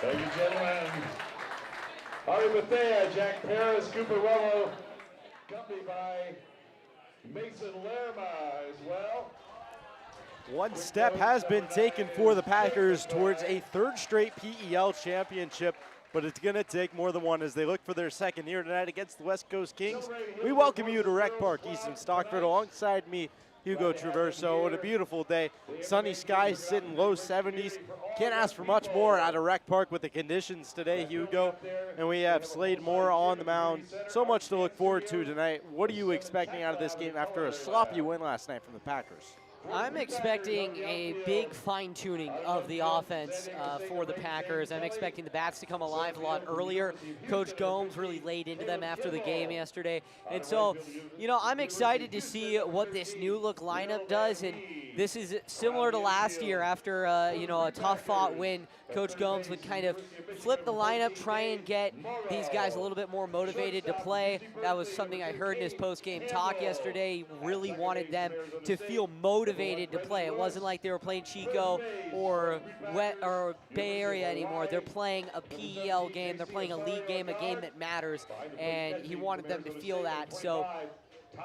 Ladies and gentlemen, Ari Bethea, Jack Paris, Cooper Rello, accompanied by Mason Lerma as well. One step has been taken for the Packers towards a third straight PEL championship, but it's going to take more than one as they look for their second here tonight against the West Coast Kings. We welcome you to Rec Park East in Stockford. Alongside me, Hugo Traverso. What a beautiful day. Sunny skies sitting low 70s. Can't ask for much more out of Rec Park with the conditions today, Hugo. And we have Slade Moore on the mound. So much to look forward to tonight. What are you expecting out of this game after a sloppy win last night from the Packers? I'm expecting a big fine-tuning of the offense for the Packers. I'm expecting the bats to come alive a lot earlier. Coach Gomes really laid into them after the game yesterday. And so, I'm excited to see what this new look lineup does. And this is similar to last year after, a tough-fought win. Coach Gomes would kind of flip the lineup, try and get these guys a little bit more motivated to play. That was something I heard in his post-game talk yesterday. He really wanted them to feel motivated to play. It wasn't like they were playing Chico or Bay Area anymore. They're playing a PEL game. They're playing a league game, a game that matters, and he wanted them to feel that. So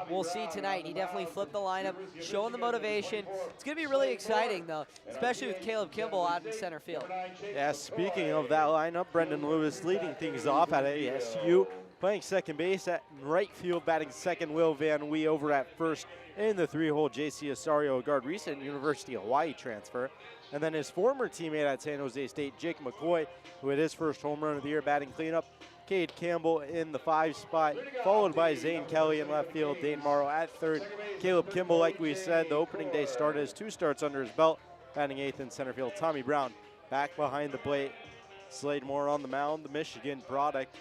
we'll see tonight. He definitely flipped the lineup, showing the motivation. It's going to be really exciting, though, especially with Caleb Kimball out in center field. Yeah, speaking of that lineup, Brendan Lewis leading things off at ASU, playing second base. At right field, batting second, Will Van Wee over at first. In the three-hole, J.C. Osario, a guard, recent University of Hawaii transfer. And then his former teammate at San Jose State, Jake McCoy, who had his first home run of the year batting cleanup. Cade Campbell in the 5 spot, followed by Zane Kelly in left field, Dane Morrow at third. Caleb Kimball, like we said, the opening day start has 2 starts under his belt, batting 8th in center field. Tommy Brown back behind the plate. Slade Moore on the mound, the Michigan product.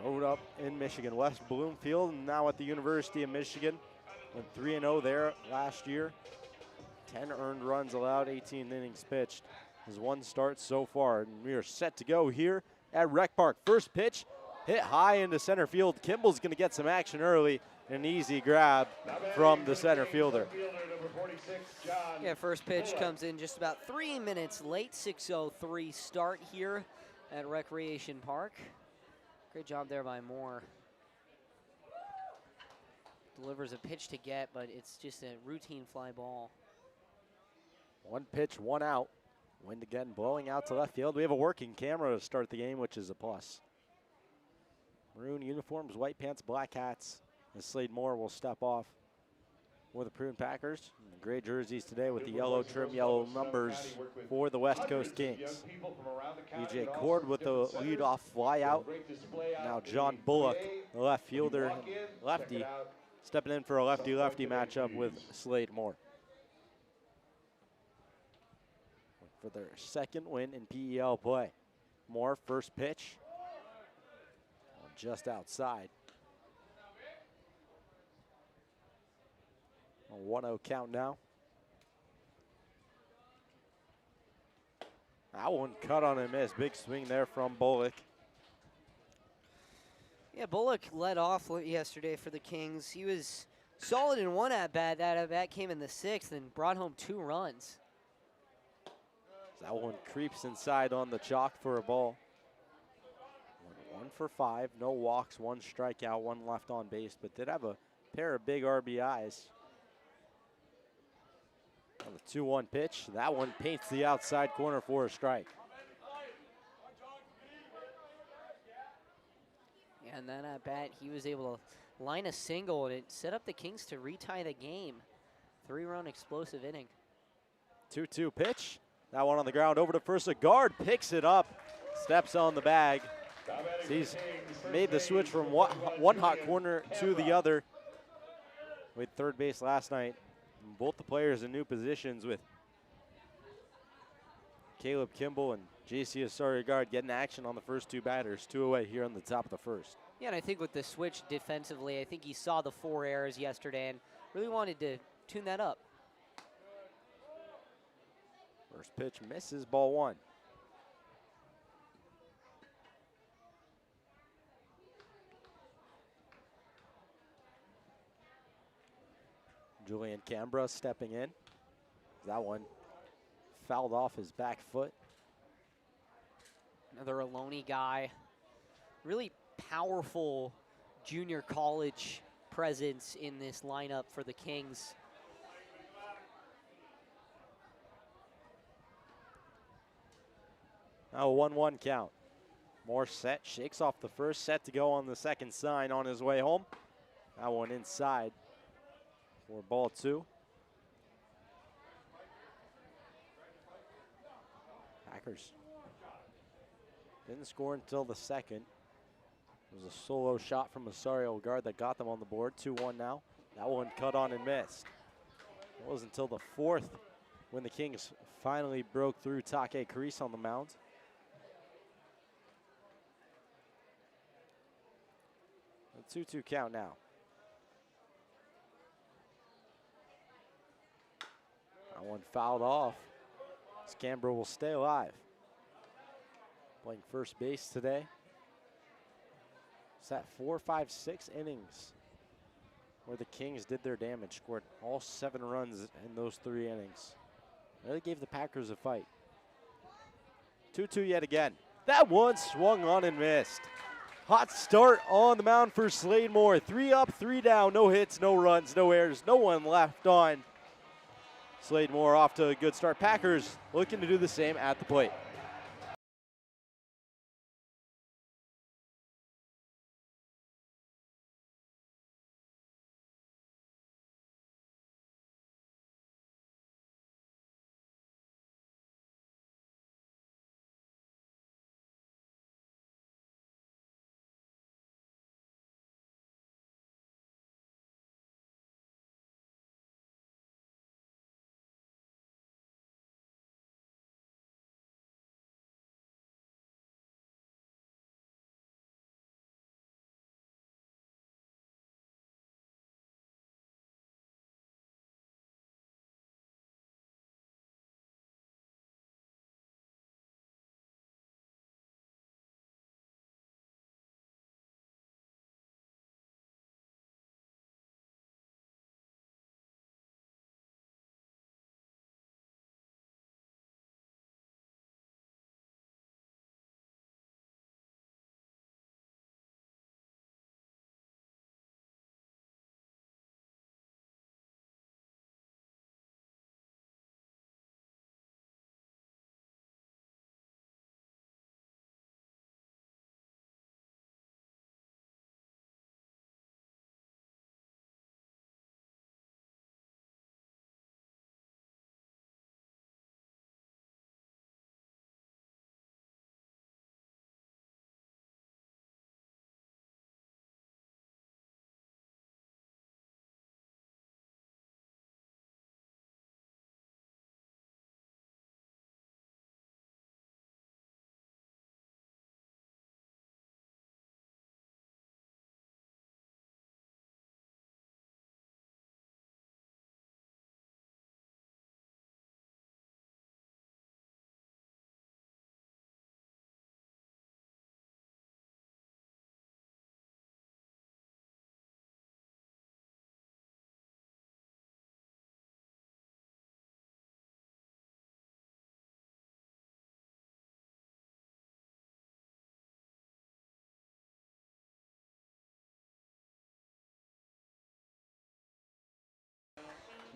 Growed up in Michigan, West Bloomfield, and now at the University of Michigan. Went 3-0 there last year. 10 earned runs allowed, 18 innings pitched. His 1 start so far, and we are set to go here at Rec Park. First pitch, hit high into center field. Kimball's going to get some action early. An easy grab from the center fielder. Yeah, first pitch comes in just about 3 minutes late. 6:03 start here at Recreation Park. Great job there by Moore. Delivers a pitch to get, but it's just a routine fly ball. 1 pitch, 1 out. Wind again blowing out to left field. We have a working camera to start the game, which is a plus. Maroon uniforms, white pants, black hats. And Slade Moore will step off for the Prune Packers. And the gray jerseys today with the yellow trim, yellow numbers for the West Coast Kings. EJ Cord with the leadoff fly out. Now John Bullock, the left fielder, lefty, stepping in for a lefty-lefty matchup with Slade Moore. For their second win in PEL play. Moore, first pitch. Just outside. A 1-0 count now. That one cut on and miss. Big swing there from Bullock. Yeah, Bullock led off yesterday for the Kings. He was solid in 1 at-bat. That at-bat came in the 6th and brought home 2 runs. That one creeps inside on the chalk for a ball. 1 for 5, no walks, 1 strikeout, 1 left on base, but did have a pair of big RBIs. On the 2-1 pitch, that one paints the outside corner for a strike. Yeah, and then at bat, he was able to line a single, and it set up the Kings to retie the game. 3-run explosive inning. 2-2 pitch. That one on the ground over to first. A guard picks it up, steps on the bag. He's made the switch from one hot corner to the other with third base last night. Both the players in new positions with Caleb Kimball and J.C. Asari getting action on the first 2 batters. 2 away here on the top of the first. Yeah, and I think with the switch defensively, I think he saw the 4 errors yesterday and really wanted to tune that up. First pitch misses, ball 1. Julian Cambra stepping in. That one fouled off his back foot. Another Ohlone guy. Really powerful junior college presence in this lineup for the Kings. Now a 1-1 count. Moore set, shakes off the first, set to go on the second sign on his way home. That one inside for ball 2. Packers didn't score until the second. It was a solo shot from Osorio guard that got them on the board. 2-1 now. That one cut on and missed. It wasn't until the fourth when the Kings finally broke through Take Crease on the mound. A 2-2 count now. That one fouled off. Scambro will stay alive. Playing first base today. It's that 4, 5, 6 innings where the Kings did their damage, scored all 7 runs in those 3 innings. Really gave the Packers a fight. 2-2 yet again. That one swung on and missed. Hot start on the mound for Slade Moore. 3 up, 3 down, no hits, no runs, no errors, no one left on. Slade Moore off to a good start. Packers looking to do the same at the plate.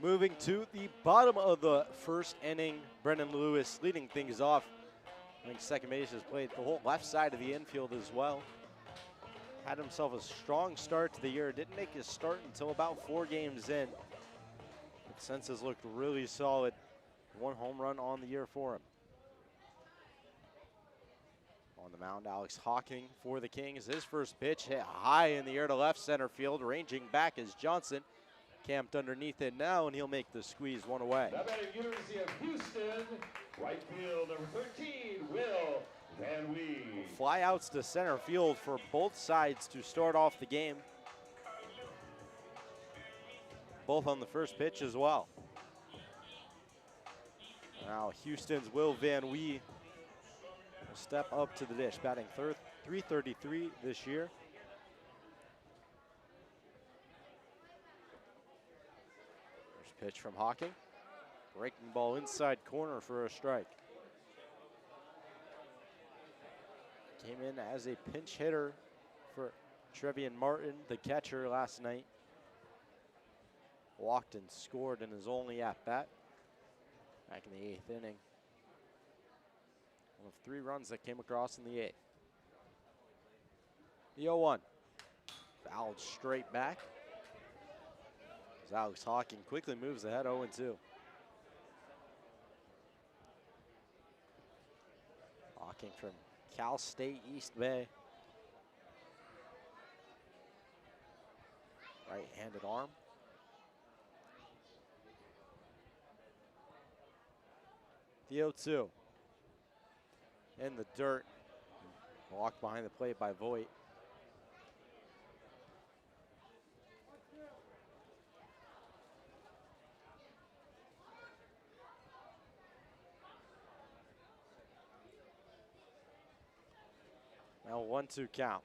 Moving to the bottom of the first inning, Brendan Lewis leading things off. I think second base has played the whole left side of the infield as well. Had himself a strong start to the year. Didn't make his start until about 4 games in. But since has looked really solid. 1 home run on the year for him. On the mound, Alex Hawking for the Kings. His first pitch hit high in the air to left center field. Ranging back is Johnson. Camped underneath it now, and he'll make the squeeze one away. Now batting University of Houston, right field number 13, Will Van Wee. Flyouts to center field for both sides to start off the game. Both on the first pitch as well. Now Houston's Will Van Wee will step up to the dish, batting .333 this year. Pitch from Hawking. Breaking ball inside corner for a strike. Came in as a pinch hitter for Trevian Martin, the catcher, last night. Walked and scored in his only at-bat back in the 8th inning. One of 3 runs that came across in the 8th. The 0-1. Fouled straight back. As Alex Hawking quickly moves ahead 0-2. Hawking from Cal State East Bay. Right-handed arm. The 0-2. In the dirt. Walked behind the plate by Voigt. Now 1-2 count.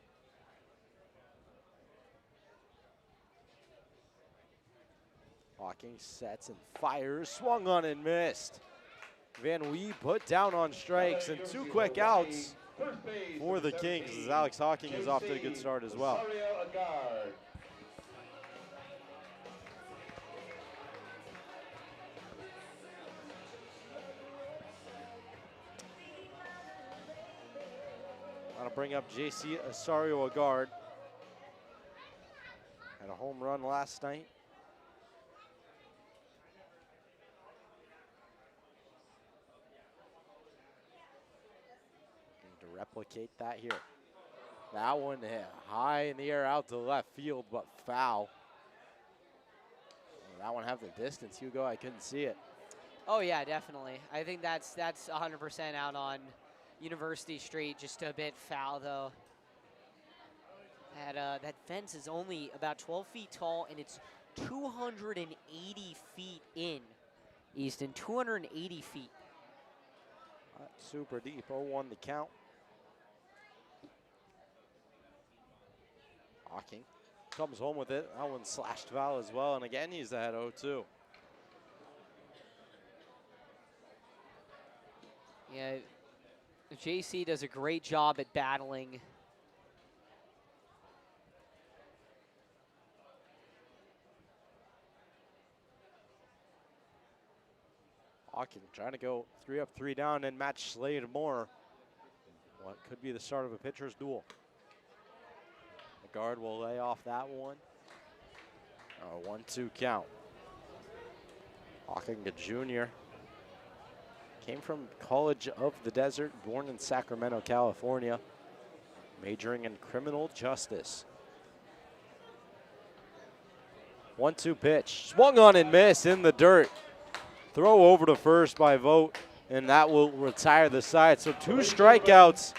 Hawking sets and fires, swung on and missed. Van Wee put down on strikes and 2 quick outs for the Kings as Alex Hawking is off to a good start as well. I'll bring up JC Asario-Agard. Had a home run last night. Looking to replicate that here. That one hit high in the air out to left field, but foul. That one have the distance, Hugo. I couldn't see it. Oh yeah, definitely. I think that's 100% out on University Street, just a bit foul though. That fence is only about 12 feet tall and it's 280 feet in, Easton, 280 feet. Not super deep, 0-1 the count. Hawking comes home with it. That one slashed foul as well, and again he's ahead 0-2. Yeah, JC does a great job at battling. Hawking trying to go 3 up, 3 down and match Slade more. What could be the start of a pitcher's duel. The guard will lay off that one. 1-2 count. Hawking, a junior. Came from College of the Desert, born in Sacramento, California, majoring in criminal justice. 1-2 pitch, swung on and missed in the dirt. Throw over to first by Vogt, and that will retire the side. So 2 strikeouts,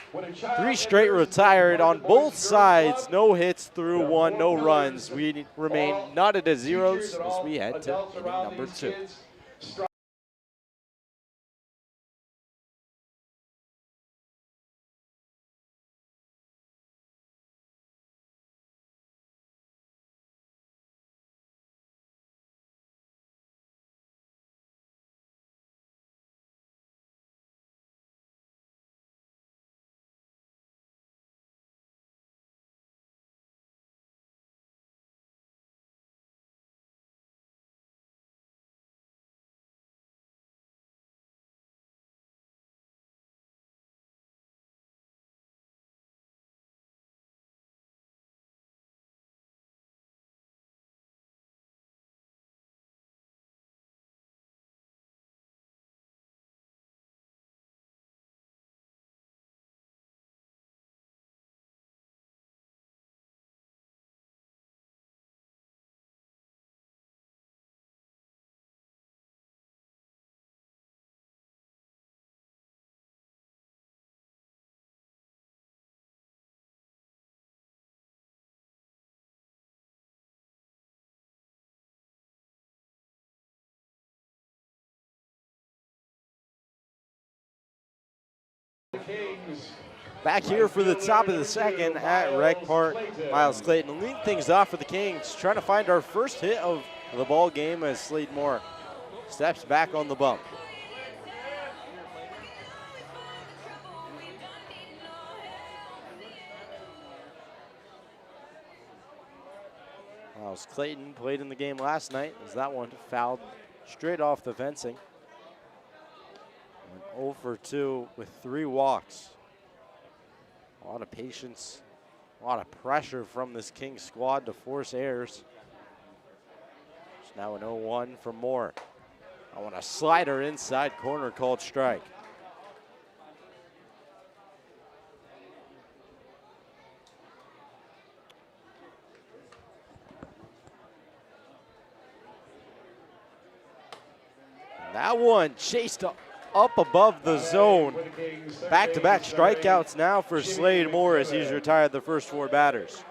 3 straight retired on both sides. No hits through 1, no runs. We remain knotted at zeros as we head to inning number 2. Back here for the top of the second at Rec Park. Miles Clayton leading things off for the Kings, trying to find our first hit of the ball game as Slade Moore steps back on the bump. Miles Clayton played in the game last night as that one fouled straight off the fencing. Went 0 for 2 with 3 walks. A lot of patience, a lot of pressure from this Kings squad to force errors. It's now an 0-1 for Moore. I want a slider inside corner called strike. That one chased up above the zone. Back-to-back strikeouts now for Slade Moore as he's retired the first 4 batters.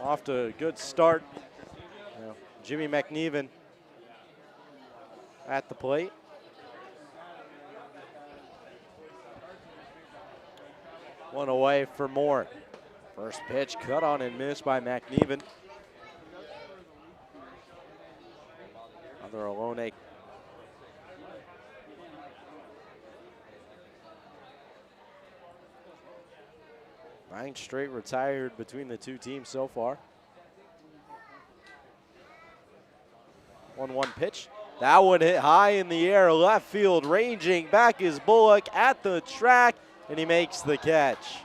Off to a good start. Jimmy McNeven at the plate. One away for Moore. First pitch cut on and missed by McNeven. Another Alone. 9 straight retired between the 2 teams so far. 1-1 pitch. That one hit high in the air, left field. Ranging back is Bullock at the track, and he makes the catch.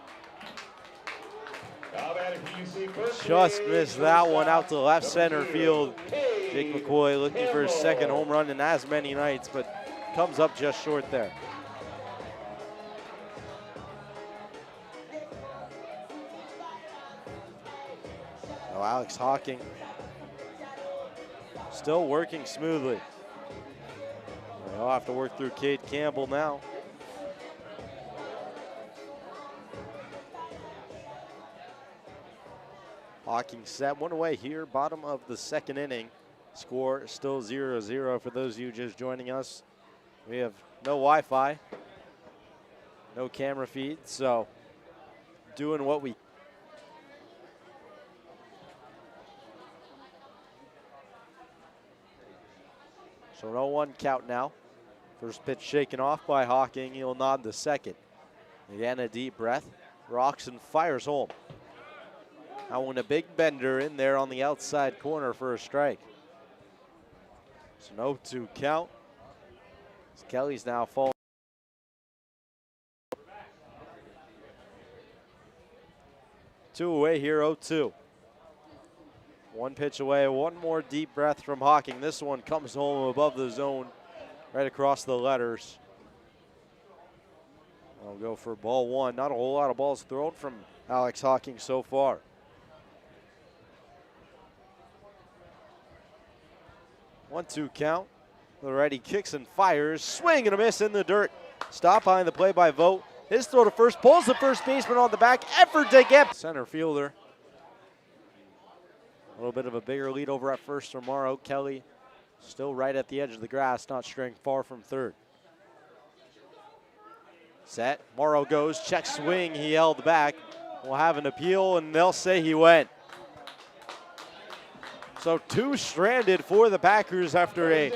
Just missed that one out to left center field. Jake McCoy looking for his 2nd home run in as many nights, but comes up just short there. Now Alex Hawking still working smoothly. They'll have to work through Cade Campbell now. Hawking set 1 away here, bottom of the 2nd inning. Score still 0-0 for those of you just joining us. We have no Wi-Fi, no camera feed, so doing what we So 0-1 count now. First pitch shaken off by Hawking. He'll nod the 2nd. Again, a deep breath. Rocks and fires home. That one a big bender in there on the outside corner for a strike. It's an 0-2 count. Kelly's now falling. Two away here, 0-2. 1 pitch away, 1 more deep breath from Hawking. This one comes home above the zone, right across the letters. I'll go for ball 1. Not a whole lot of balls thrown from Alex Hawking so far. 1-2 count. The righty kicks and fires. Swing and a miss in the dirt. Stop behind the play by Vogt. His throw to first, pulls the first baseman on the back. Effort to get center fielder. A little bit of a bigger lead over at first for Morrow. Kelly still right at the edge of the grass, not straying far from 3rd. Set, Morrow goes, check swing, he held back. We'll have an appeal and they'll say he went. So 2 stranded for the Packers after a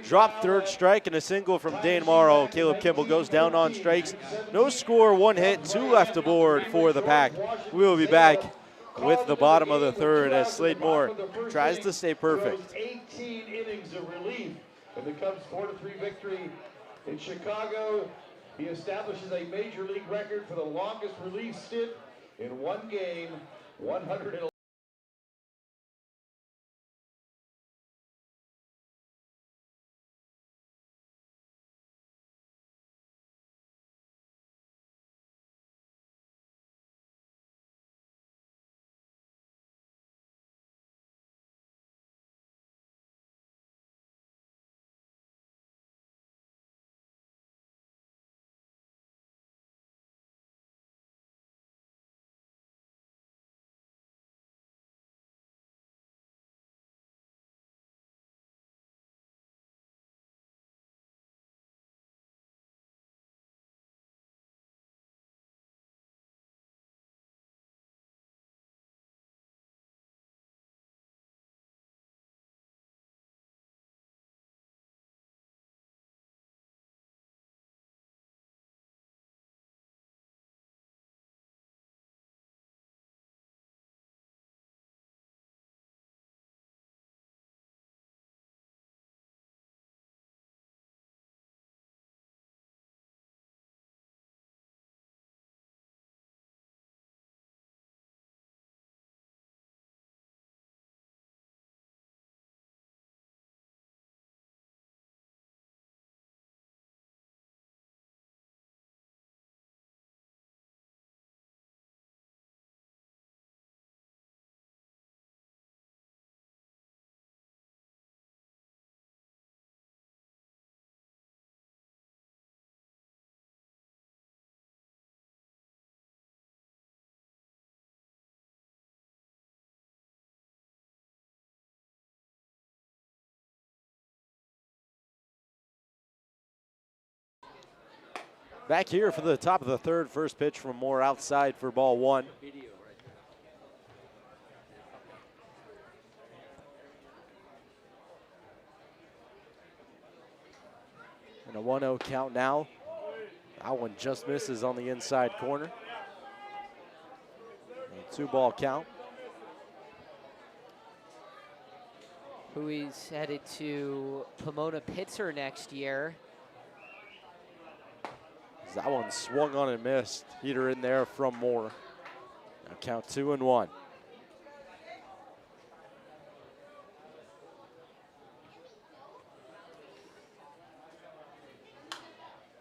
drop 3rd strike and a single from Dane Morrow. Caleb Kimball goes down on strikes. No score, 1 hit, 2 left aboard for the Pack. We will be back with the bottom of the 3rd as Slade Moore tries to stay perfect. 18 innings of relief in the Cubs' 4-3 victory in Chicago. He establishes a major league record for the longest relief stint in 1 game, 111. Back here for the top of the third. First pitch from Moore outside for ball one. And a 1-0 count now. That one just misses on the inside corner. A 2-ball count. Huey's headed to Pomona Pitzer next year. That one swung on and missed. Heater in there from Moore. Now count 2-1.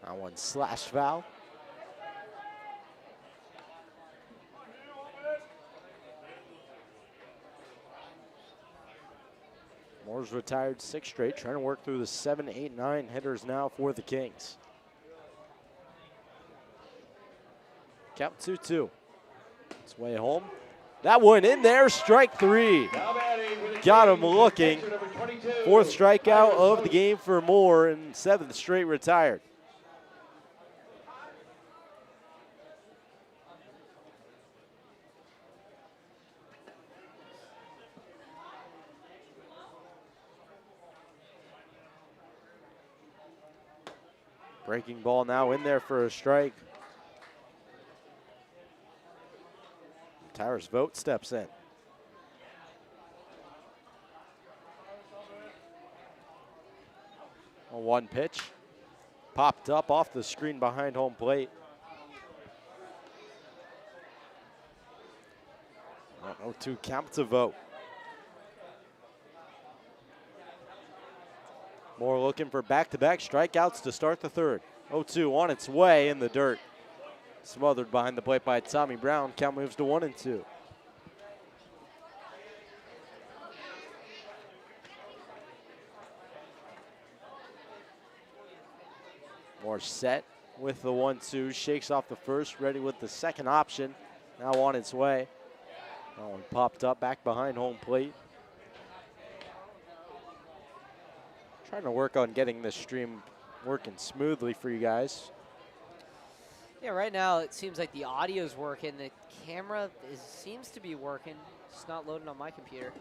That one slash foul. Moore's retired 6 straight, trying to work through the 7, 8, 9 hitters now for the Kings. Count 2-2. It's way home. That one in there, strike 3. Got him looking. 4th strikeout of the game for Moore and 7th straight retired. Breaking ball now in there for a strike. Tyrus Vogt steps in. A 1 pitch. Popped up off the screen behind home plate. 0-2 count to Vogt. Moore looking for back-to-back strikeouts to start the third. 0-2 on its way in the dirt. Smothered behind the plate by Tommy Brown. Count moves to 1-2. Moore set with the 1-2. Shakes off the first, ready with the second option. Now on its way. That one popped up back behind home plate. Trying to work on getting this stream working smoothly for you guys. Yeah, right now it seems like the audio's working. The camera seems to be working. It's not loading on my computer.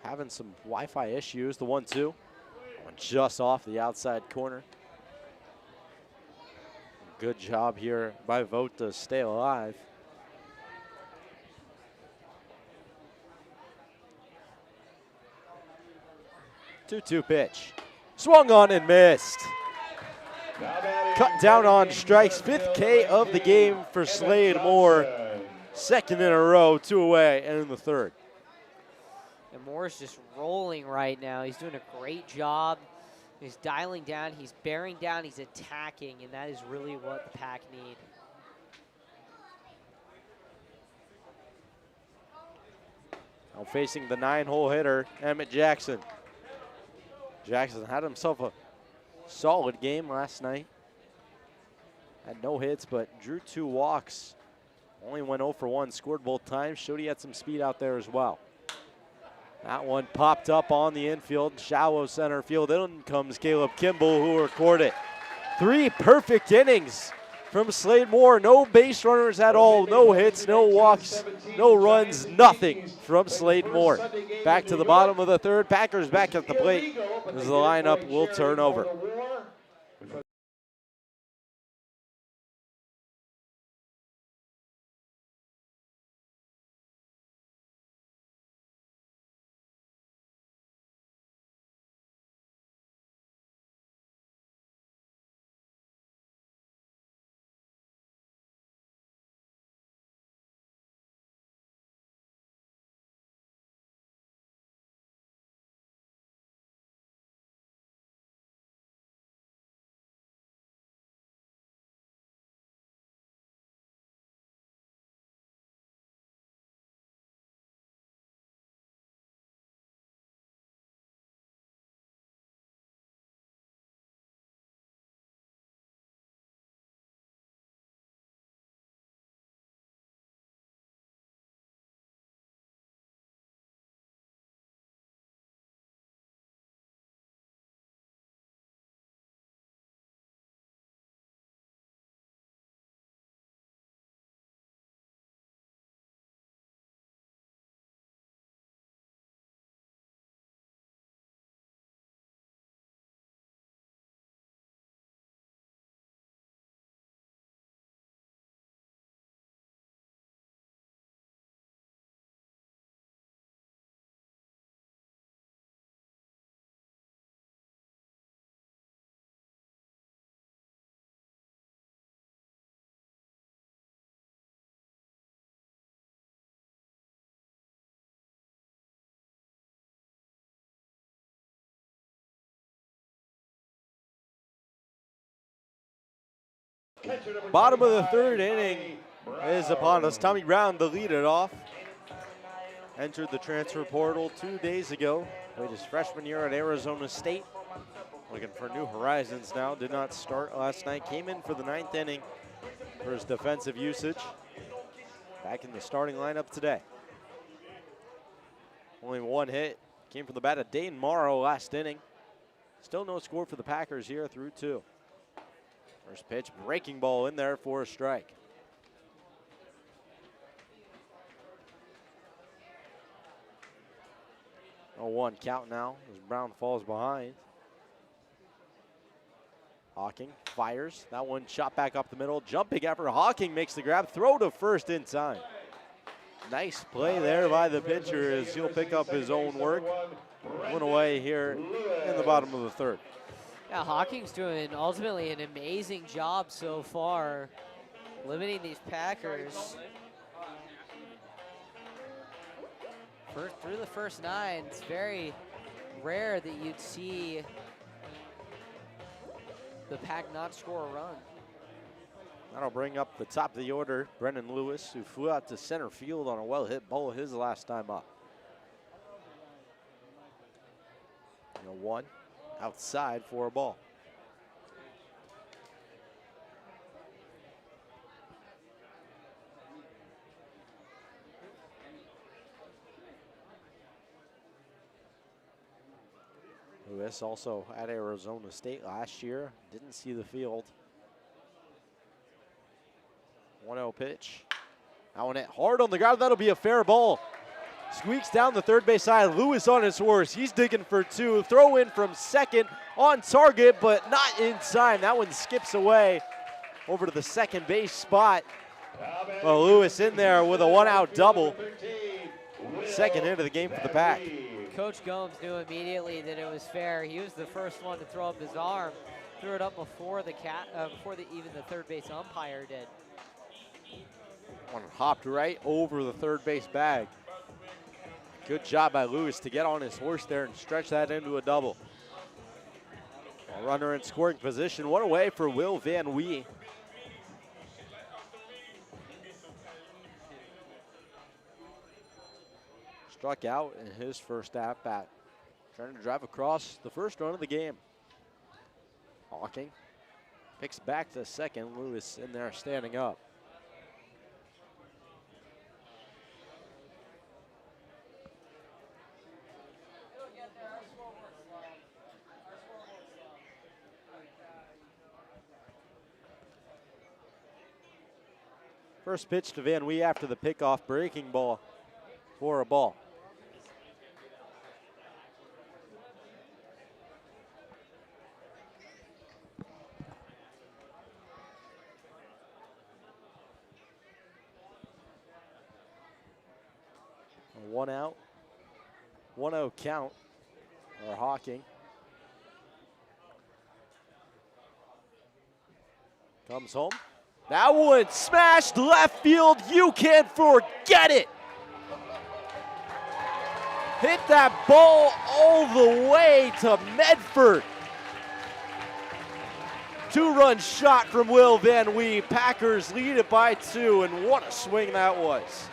Having some Wi-Fi issues. The 1-2. One just off the outside corner. Good job here by Vogt to stay alive. Two-two pitch. Swung on and missed. Cut down on strikes. 5th K of the game for Slade Moore. 2nd in a row, 2 away, and in the 3rd. And Moore's just rolling right now. He's doing a great job. He's dialing down, he's bearing down, he's attacking, and that is really what the Pack need. Now facing the 9-hole hitter, Emmett Jackson. Jackson had himself a solid game last night. Had no hits, but drew 2 walks. Only went 0 for 1, scored both times. Showed he had some speed out there as well. That one popped up on the infield, shallow center field. In comes Caleb Kimball, who recorded it. 3 perfect innings from Slade Moore. No base runners at all, no hits, no walks, no runs, nothing from Slade Moore. Back to the bottom of the 3rd. Packers back at the plate as the lineup will turn over. Bottom of the third inning is upon us. Tommy Brown, the lead it off. Entered the transfer portal 2 days ago. Played his freshman year at Arizona State. Looking for new horizons now. Did not start last night. Came in for the 9th inning for his defensive usage. Back in the starting lineup today. Only one hit. Came from the bat of Dane Morrow last inning. Still no score for the Packers here through 2. First pitch, breaking ball in there for a strike. 0-1 count now as Brown falls behind. Hawking fires. That one shot back up the middle. Jumping effort. Hawking makes the grab. Throw to first in time. Nice play there by the pitcher as he'll pick up his own work. One away here in the bottom of the third. Yeah, Hawking's doing ultimately an amazing job so far, limiting these Packers. Through the first 9, it's very rare that you'd see the Pack not score a run. That'll bring up the top of the order, Brendan Lewis, who flew out to center field on a well-hit ball his last time up. 1 outside for a ball. Lewis also at Arizona State last year. Didn't see the field. 1-0 pitch. That one hit hard on the ground. That'll be a fair ball. Squeaks down the third base side. Lewis on his horse. He's digging for 2. Throw in from second on target, but not in time. That one skips away over to the second base spot. Well, Lewis in there with a 1-out double. Second hit of the game for the Pack. Coach Gomes knew immediately that it was fair. He was the first one to throw up his arm. Threw it up before even the third base umpire did. One hopped right over the third base bag. Good job by Lewis to get on his horse there and stretch that into a double. A runner in scoring position. One away for Will Van Wee. Struck out in his first at bat. Trying to drive across the first run of the game. Hawking picks back to second. Lewis in there standing up. First pitch to Van Wee after the pickoff, breaking ball for a ball. A 1 out, 1-0 count for Hawking. Comes home. That one smashed left field. You can't forget it. Hit that ball all the way to Medford. 2-run shot from Will Van Wee. Packers lead it by 2, and what a swing that was.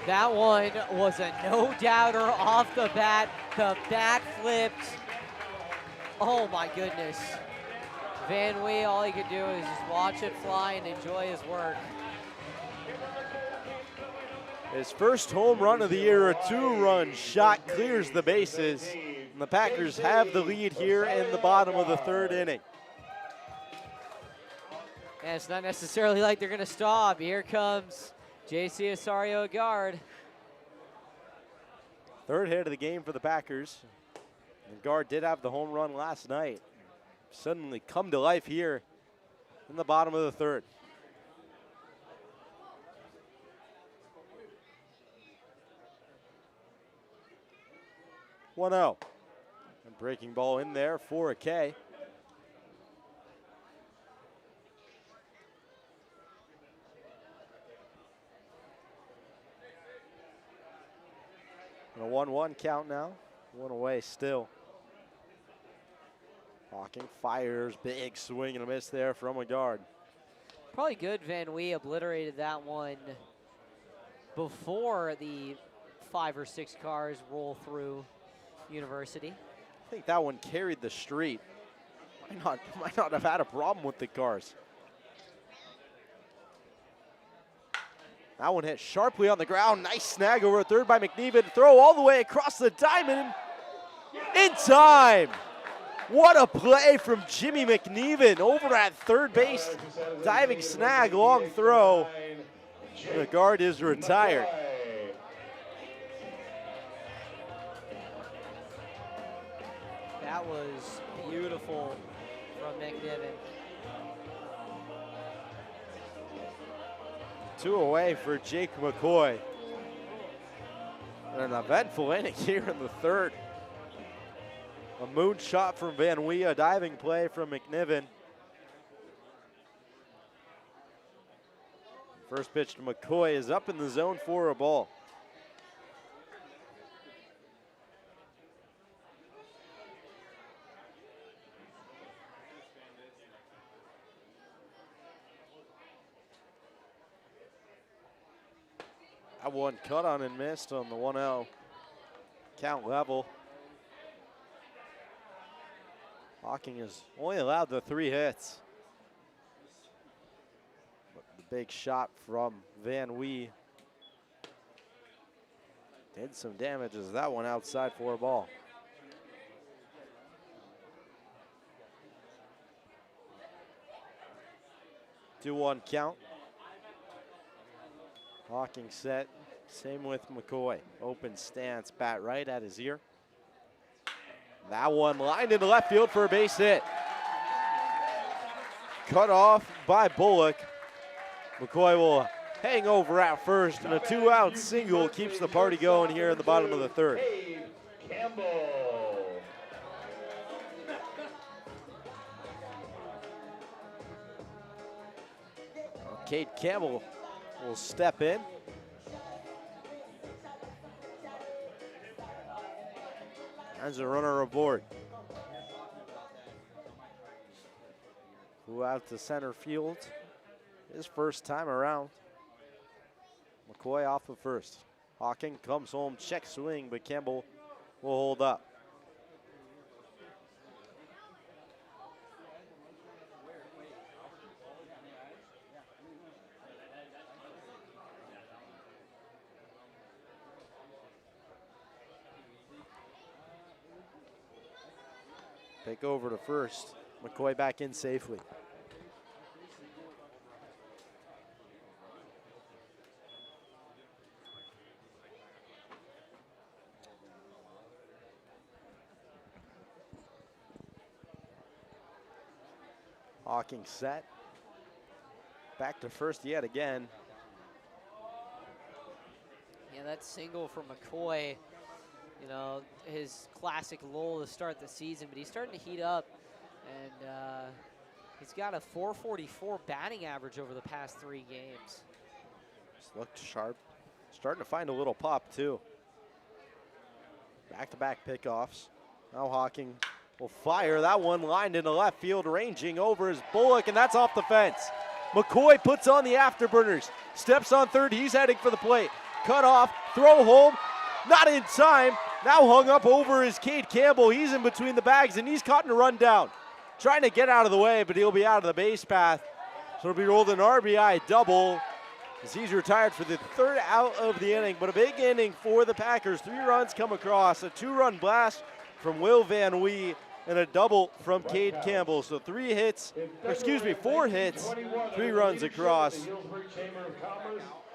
That one was a no-doubter off the bat. The bat flipped. Oh my goodness. Van Wee, all he could do is just watch it fly and enjoy his work. His first home run of the year, a 2-run shot, clears the bases. And the Packers have the lead here in the bottom of the third inning. And it's not necessarily like they're gonna stop. Here comes J.C. Osorio-Agard. Third hit of the game for the Packers. And Agard did have the home run last night. Suddenly come to life here in the bottom of the third. One out. And breaking ball in there for a K. And a 1-1 count now. One away still. Hawking fires, big swing and a miss there from a guard. Probably good Van Wee obliterated that one before the 5 or 6 cars roll through University. I think that one carried the street. Might not have had a problem with the cars. That one hit sharply on the ground. Nice snag over at third by McNeven. Throw all the way across the diamond. In time. What a play from Jimmy McNeven over at third base. Diving snag, long throw. The guard is retired. That was beautiful from McNeven. 2 away for Jake McCoy. And an eventful inning here in the third. A moon shot from Van Wee, a diving play from McNiven. First pitch to McCoy is up in the zone for a ball. That one cut on and missed on the 1-0. Count level. Hawking has only allowed the 3 hits. But the big shot from Van Wee did some damage as that one outside for a ball. Two-one count. Hawking set. Same with McCoy. Open stance, bat right at his ear. That one lined into left field for a base hit. Cut off by Bullock. McCoy will hang over at first, and a 2-out single keeps the party going here in the bottom of the third. Campbell. Cade Campbell will step in. As a runner aboard. Flew out to center field. His first time around. McCoy off of first. Hawking comes home, check swing, but Campbell will hold up. Pick over to first. McCoy back in safely. Hawking set. Back to first yet again. Yeah, that single from McCoy, you know, his classic lull to start the season, but he's starting to heat up, and he's got a .444 batting average over the past 3 games. Just looked sharp. Starting to find a little pop, too. Back-to-back pickoffs. Now Hawking will fire. That one lined into left field, ranging over his Bullock, and that's off the fence. McCoy puts on the afterburners. Steps on third. He's heading for the plate. Cut off. Throw home. Not in time. Now hung up over is Cade Campbell. He's in between the bags, and he's caught in a run down. Trying to get out of the way, but he'll be out of the base path. So it'll be rolled an RBI double as he's retired for the 3rd out of the inning. But a big inning for the Packers. 3 runs come across. A 2-run blast from Will Van Wee and a double from Cade Campbell. So 4 hits, 3 runs across.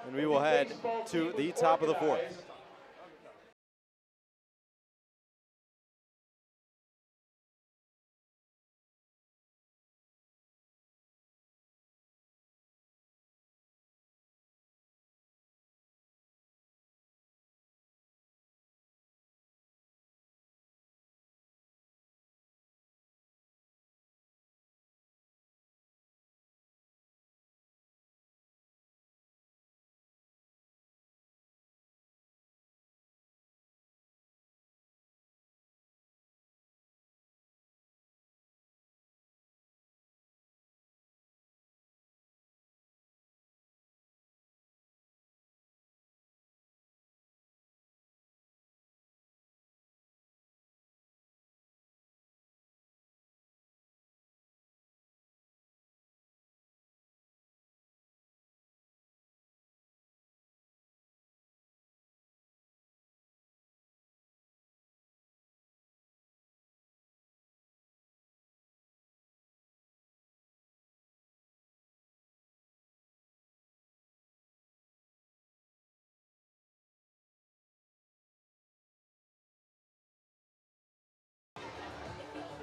And we will head to the top of the 4th.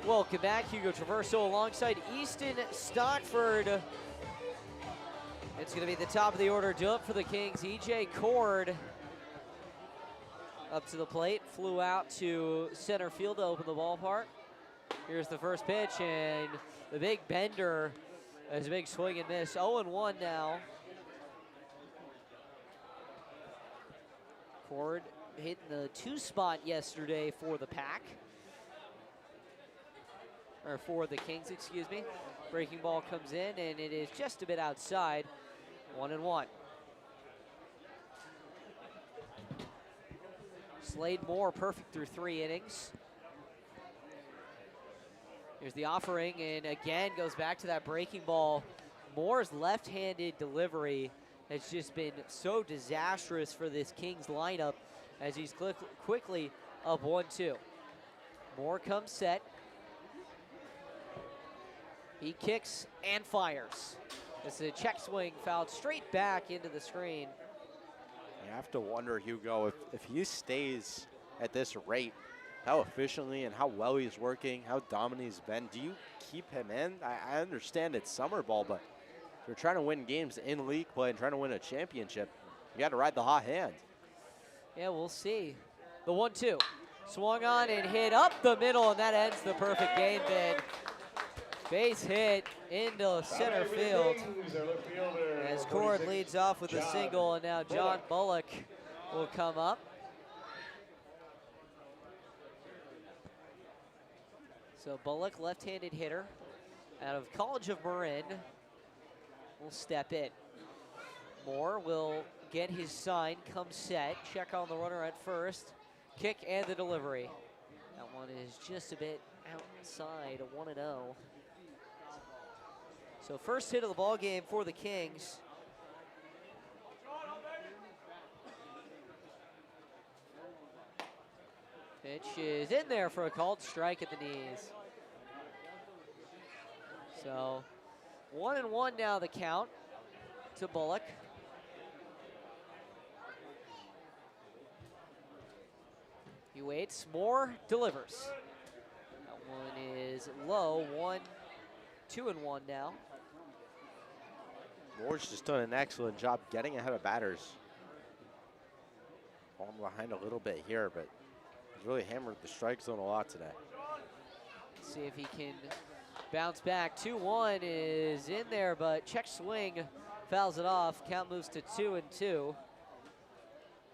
Welcome back. Hugo Traverso alongside Easton Stockford. It's going to be the top of the order up for the Kings. EJ Cord up to the plate, flew out to center field to open the ballpark. Here's the first pitch, and the big bender as a big swing and miss. 0-1 now. Cord hitting the 2 spot yesterday for the Pack. Or for the Kings, excuse me. Breaking ball comes in, and it is just a bit outside. 1-1. Slade Moore perfect through 3 innings. Here's the offering, and again goes back to that breaking ball. Moore's left-handed delivery has just been so disastrous for this Kings lineup as he's quickly up 1-2. Moore comes set. He kicks and fires. It's a check swing fouled straight back into the screen. You have to wonder, Hugo, if he stays at this rate, how efficiently and how well he's working, how dominant he's been. Do you keep him in? I understand it's summer ball, but if you're trying to win games in league play and trying to win a championship, you got to ride the hot hand. Yeah, we'll see. The 1-2. Swung on and hit up the middle, and that ends the perfect game then. Base hit into center field as Cord leads off with a single, and now John Bullock will come up. So Bullock, left-handed hitter out of College of Marin, will step in. Moore will get his sign, come set, check on the runner at first, kick and the delivery. That one is just a bit outside, a 1-0. So first hit of the ball game for the Kings. Pitch is in there for a called strike at the knees. So 1-1 now the count to Bullock. He waits, Moore delivers. That one is low, 2-1 now. Moore's just done an excellent job getting ahead of batters. Falling behind a little bit here, but he's really hammered the strike zone a lot today. See if he can bounce back. 2-1 is in there, but check swing fouls it off. Count moves to 2-2.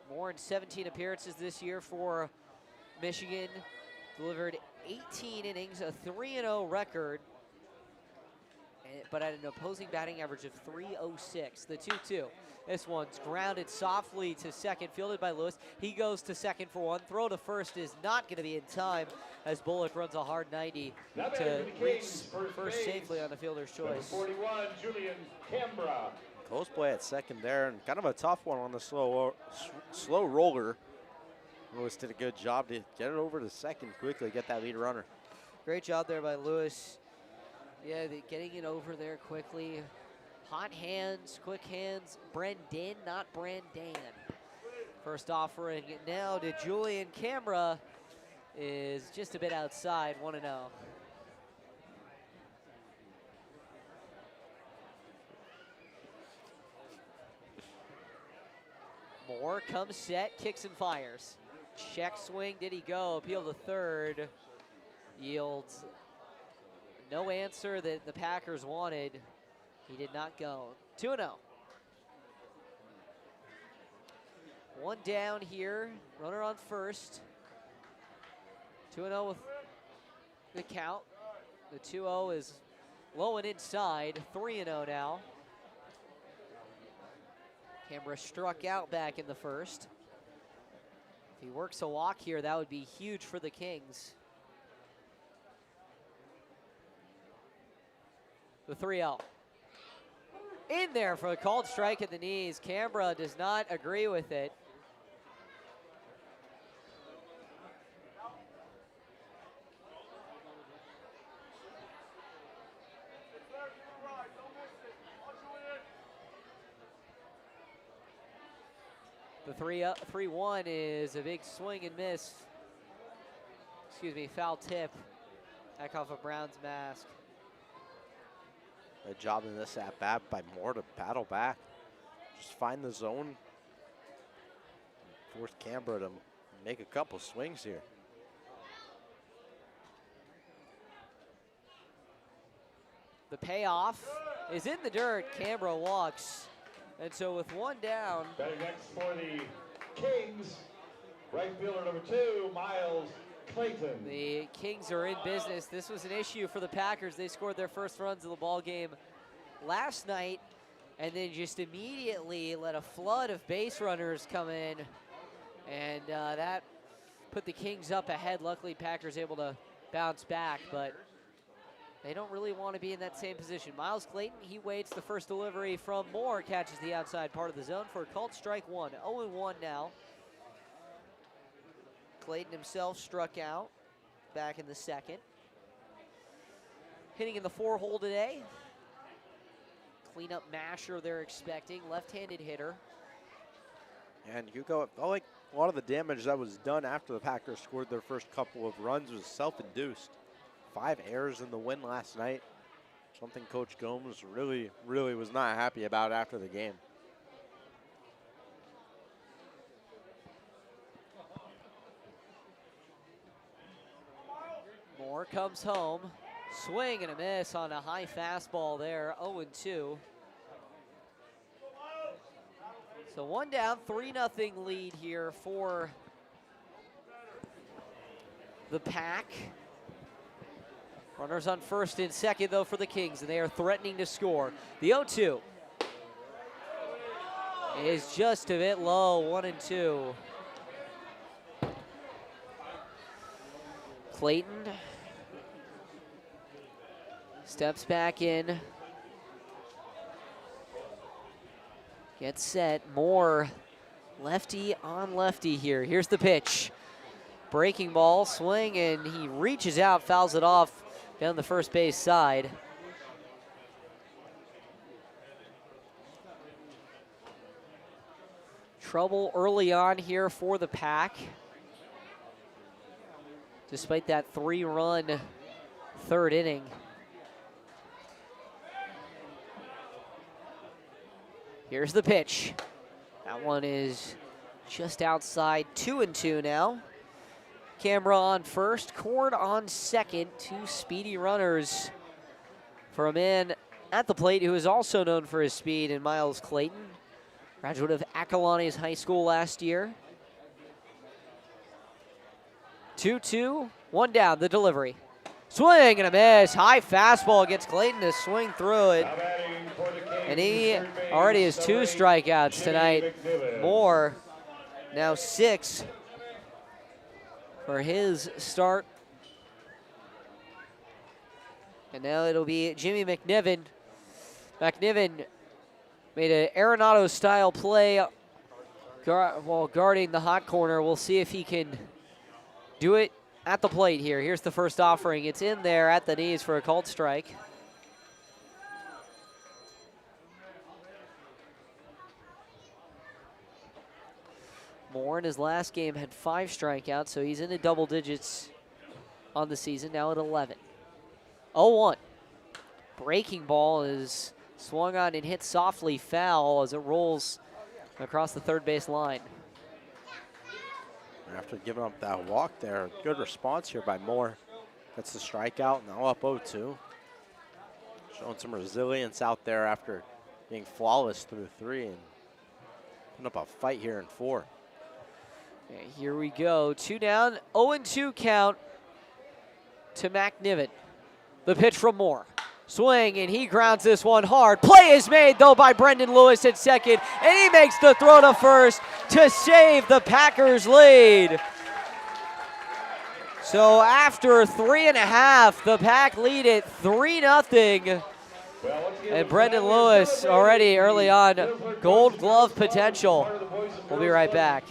Moore in 17 appearances this year for Michigan. Delivered 18 innings, a 3-0 record, but at an opposing batting average of .306. The 2-2. This one's grounded softly to second, fielded by Lewis. He goes to second for one. Throw to first is not going to be in time as Bullock runs a hard 90 to reach first safely on the fielder's choice. 41, Julian Cambra. Close play at second there, and kind of a tough one on the slow roller. Lewis did a good job to get it over to second quickly, get that lead runner. Great job there by Lewis. Yeah, getting it over there quickly. Hot hands, quick hands. Brendan, not Brandan. First offering now to Julian Camera is just a bit outside, 1-0. Moore comes set, kicks and fires. Check swing, did he go? Appeal to third. Yields no answer that the Packers wanted. He did not go. 2-0. One down here. Runner on first. 2-0 with the count. The 2-0 is low and inside. 3-0 now. Camera struck out back in the first. If he works a walk here, that would be huge for the Kings. The 3-0. In there for a called strike at the knees. Canberra does not agree with it. The 3-1 is a big swing and miss. Excuse me, foul tip Back off of Brown's mask. Good job in this at bat by Moore to battle back. Just find the zone. Force Canberra to make a couple swings here. The payoff is in the dirt. Canberra walks. And so with one down. Batting next for the Kings, right fielder number 2, Miles Clayton. The Kings are in business. This was an issue for the Packers. They scored their first runs of the ball game last night, and then just immediately let a flood of base runners come in, and that put the Kings up ahead. Luckily, Packers able to bounce back, but they don't really want to be in that same position. Miles Clayton, he waits. The first delivery from Moore catches the outside part of the zone for a called strike one. 0-1 now. Clayton himself struck out back in the second. Hitting in the 4-hole today. Cleanup masher they're expecting. Left-handed hitter. And Hugo, I like a lot of the damage that was done after the Packers scored their first couple of runs was self-induced. 5 errors in the win last night. Something Coach Gomes really was not happy about after the game. Moore comes home. Swing and a miss on a high fastball there. 0-2. So one down, 3-0 lead here for the Pack. Runners on first and second, though, for the Kings, and they are threatening to score. The 0-2 is just a bit low, 1-2. Clayton steps back in. Gets set. Moore, lefty on lefty here. Here's the pitch. Breaking ball, swing, and he reaches out, fouls it off down the first base side. Trouble early on here for the Pack. Despite that 3-run third inning. Here's the pitch. That one is just outside. 2-2 now. Canberra on first, Cord on second. 2 speedy runners for a man at the plate who is also known for his speed in Miles Clayton. Graduate of Acalanes High School last year. 2-2, 1 down, the delivery. Swing and a miss. High fastball gets Clayton to swing through it. And he already has 2 strikeouts tonight. Moore now 6 for his start. And now it'll be Jimmy McNiven. McNiven made an Arenado-style play while guarding the hot corner. We'll see if he can do it at the plate here. Here's the first offering. It's in there at the knees for a called strike. Moore in his last game had 5 strikeouts, so he's into double digits on the season, now at 11. 0-1. Breaking ball is swung on and hit softly foul as it rolls across the third base line. After giving up that walk there, good response here by Moore. Gets the strikeout, now up 0-2. Showing some resilience out there after being flawless through 3 and putting up a fight here in 4. Okay, here we go, 2 down, 0-2 count to McNiven. The pitch from Moore. Swing, and he grounds this one hard. Play is made, though, by Brendan Lewis at second, and he makes the throw to first to save the Packers' lead. So after 3.5, the Pack lead it 3-0. And Brendan Lewis already early on, Gold Glove potential. We'll be right back.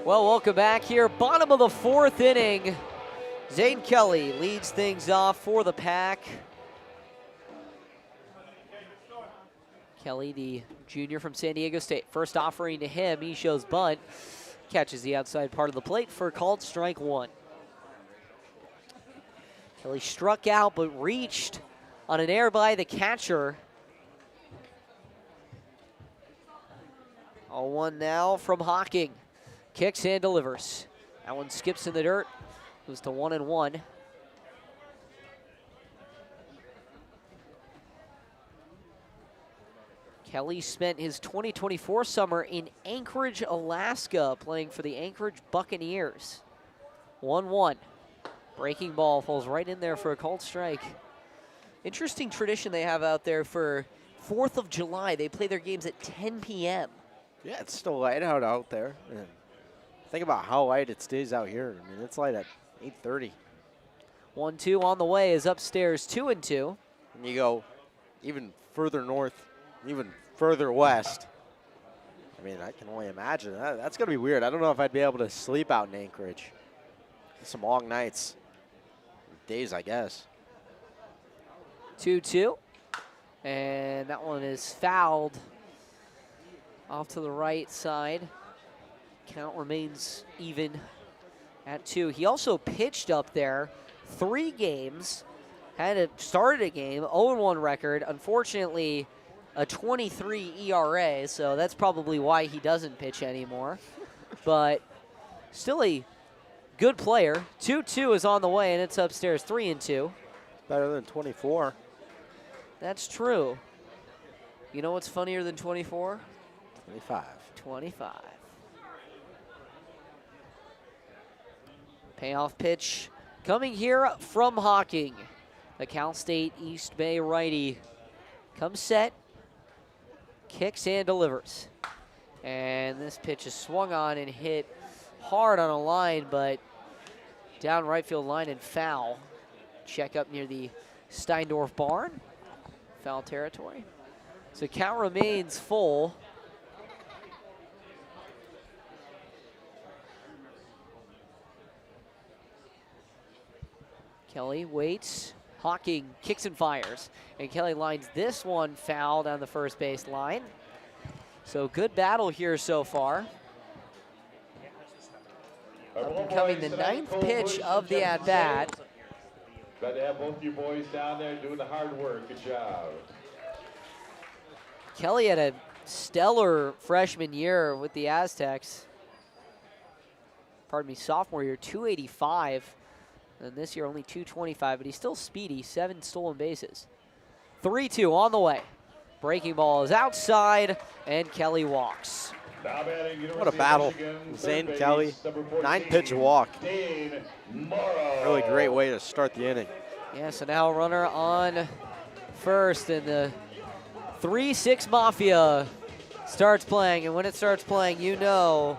Well, welcome back here. Bottom of the 4th inning. Zane Kelly leads things off for the Pack. Kelly, the junior from San Diego State. First offering to him, he shows bunt. Catches the outside part of the plate for a called strike 1. Kelly struck out but reached on an error by the catcher. 0-1 now from Hawking. Kicks and delivers. That one skips in the dirt. Goes to 1-1. Kelly spent his 2024 summer in Anchorage, Alaska, playing for the Anchorage Buccaneers. 1-1. Breaking ball falls right in there for a called strike. Interesting tradition they have out there for 4th of July. They play their games at 10 p.m. Yeah, it's still light out there. And think about how light it stays out here. I mean, it's light at 8:30. 1-2 on the way is upstairs, 2-2. And you go even further north, even further west. I mean, I can only imagine. That's going to be weird. I don't know if I'd be able to sleep out in Anchorage. Some long nights. Days, I guess. 2-2. And that one is fouled off to the right side. Count remains even at 2. He also pitched up there 3 games. Started a game, 0-1 record. Unfortunately, a 23 ERA, so that's probably why he doesn't pitch anymore. But still a good player. 2-2 is on the way, and it's upstairs, 3-2. Better than 24. That's true. You know what's funnier than 24? 25. 25. Payoff pitch coming here from Hawking. The Cal State East Bay righty comes set, kicks and delivers. And this pitch is swung on and hit hard on a line, but down right field line and foul. Check up near the Steindorf barn. Foul territory. So count remains full. Kelly waits. Hawking kicks and fires. And Kelly lines this one foul down the first base line. So good battle here so far. Up and coming the 9th pitch of the at-bat. Glad to have both you boys down there doing the hard work. Good job. Kelly had a stellar freshman year with the Aztecs. Pardon me, sophomore year, 285. And this year only 225, but he's still speedy, 7 stolen bases. 3-2 on the way. Breaking ball is outside, and Kelly walks. What a battle. Zane Kelly, 9-pitch walk. Really great way to start the inning. Yeah, so now runner on first, and the 3-6 Mafia starts playing. And when it starts playing, you know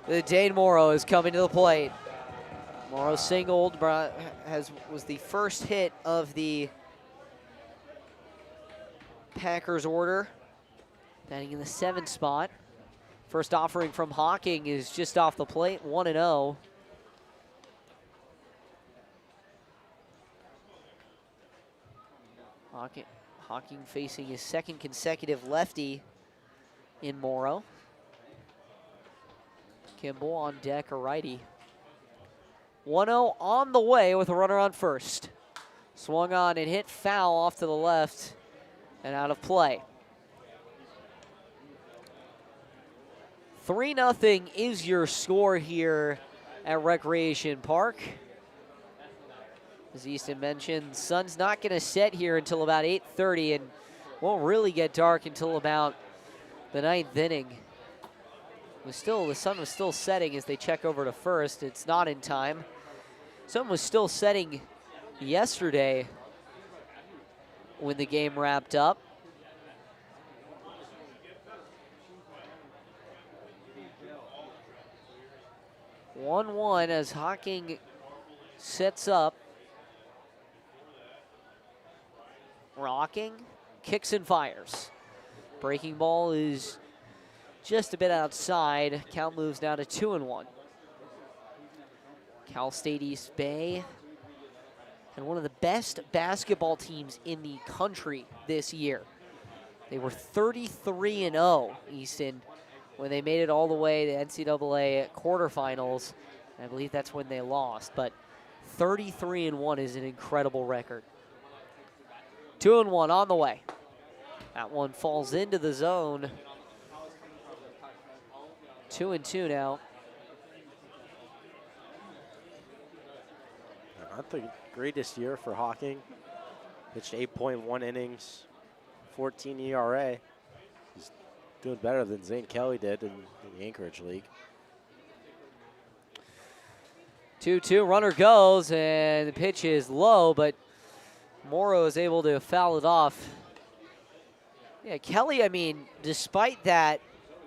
that Dane Morrow is coming to the plate. Morrow singled, was the first hit of the Packers order. Batting in the 7th spot. First offering from Hawking is just off the plate, 1-0. Hawking facing his 2nd consecutive lefty in Morrow. Kimball on deck, a righty. 1-0 on the way with a runner on first. Swung on and hit foul off to the left and out of play. 3-0 is your score here at Recreation Park. As Easton mentioned, sun's not going to set here until about 8:30 and won't really get dark until about the 9th inning. The sun was still setting as they check over to first. It's not in time. Sun was still setting yesterday when the game wrapped up. (1-1) as Hawking sets up. Rocking, kicks and fires. Breaking ball is just a bit outside. Count moves now to 2-1. Cal State East Bay, and one of the best basketball teams in the country this year. They were 33-0, Easton, when they made it all the way to NCAA quarterfinals. I believe that's when they lost, but 33-1 is an incredible record. 2-1 on the way. That one falls into the zone. 2-2 now. Not the greatest year for Hawking. Pitched 8.1 innings, 14 ERA. He's doing better than Zane Kelly did in the Anchorage League. 2-2, runner goes, and the pitch is low, but Morrow is able to foul it off. Yeah, Kelly, I mean, despite that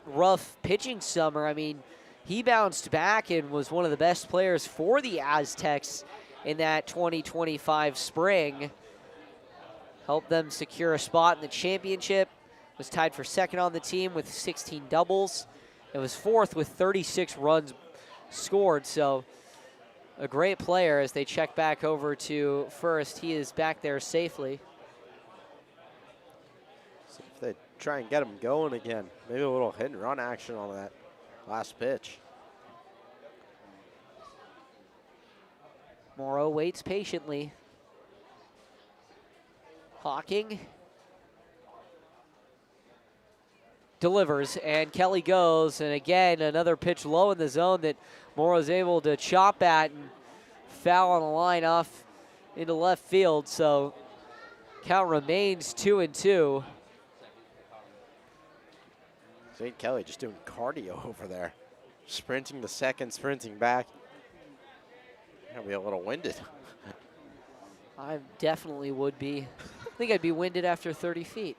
rough pitching summer, I mean, he bounced back and was one of the best players for the Aztecs in that 2025 spring. Helped them secure a spot in the championship. Was tied for second on the team with 16 doubles. It was fourth with 36 runs scored, so a great player as they check back over to first. He is back there safely. So if they try and get him going again, maybe a little hit and run action on that last pitch. Morrow waits patiently. Hawking delivers, and Kelly goes, and again, another pitch low in the zone that Morrow's able to chop at and foul on the line off into left field, so count remains 2-2. St. Kelly just doing cardio over there. Sprinting to second, sprinting back. Gonna be a little winded. I definitely would be. I think I'd be winded after 30 feet.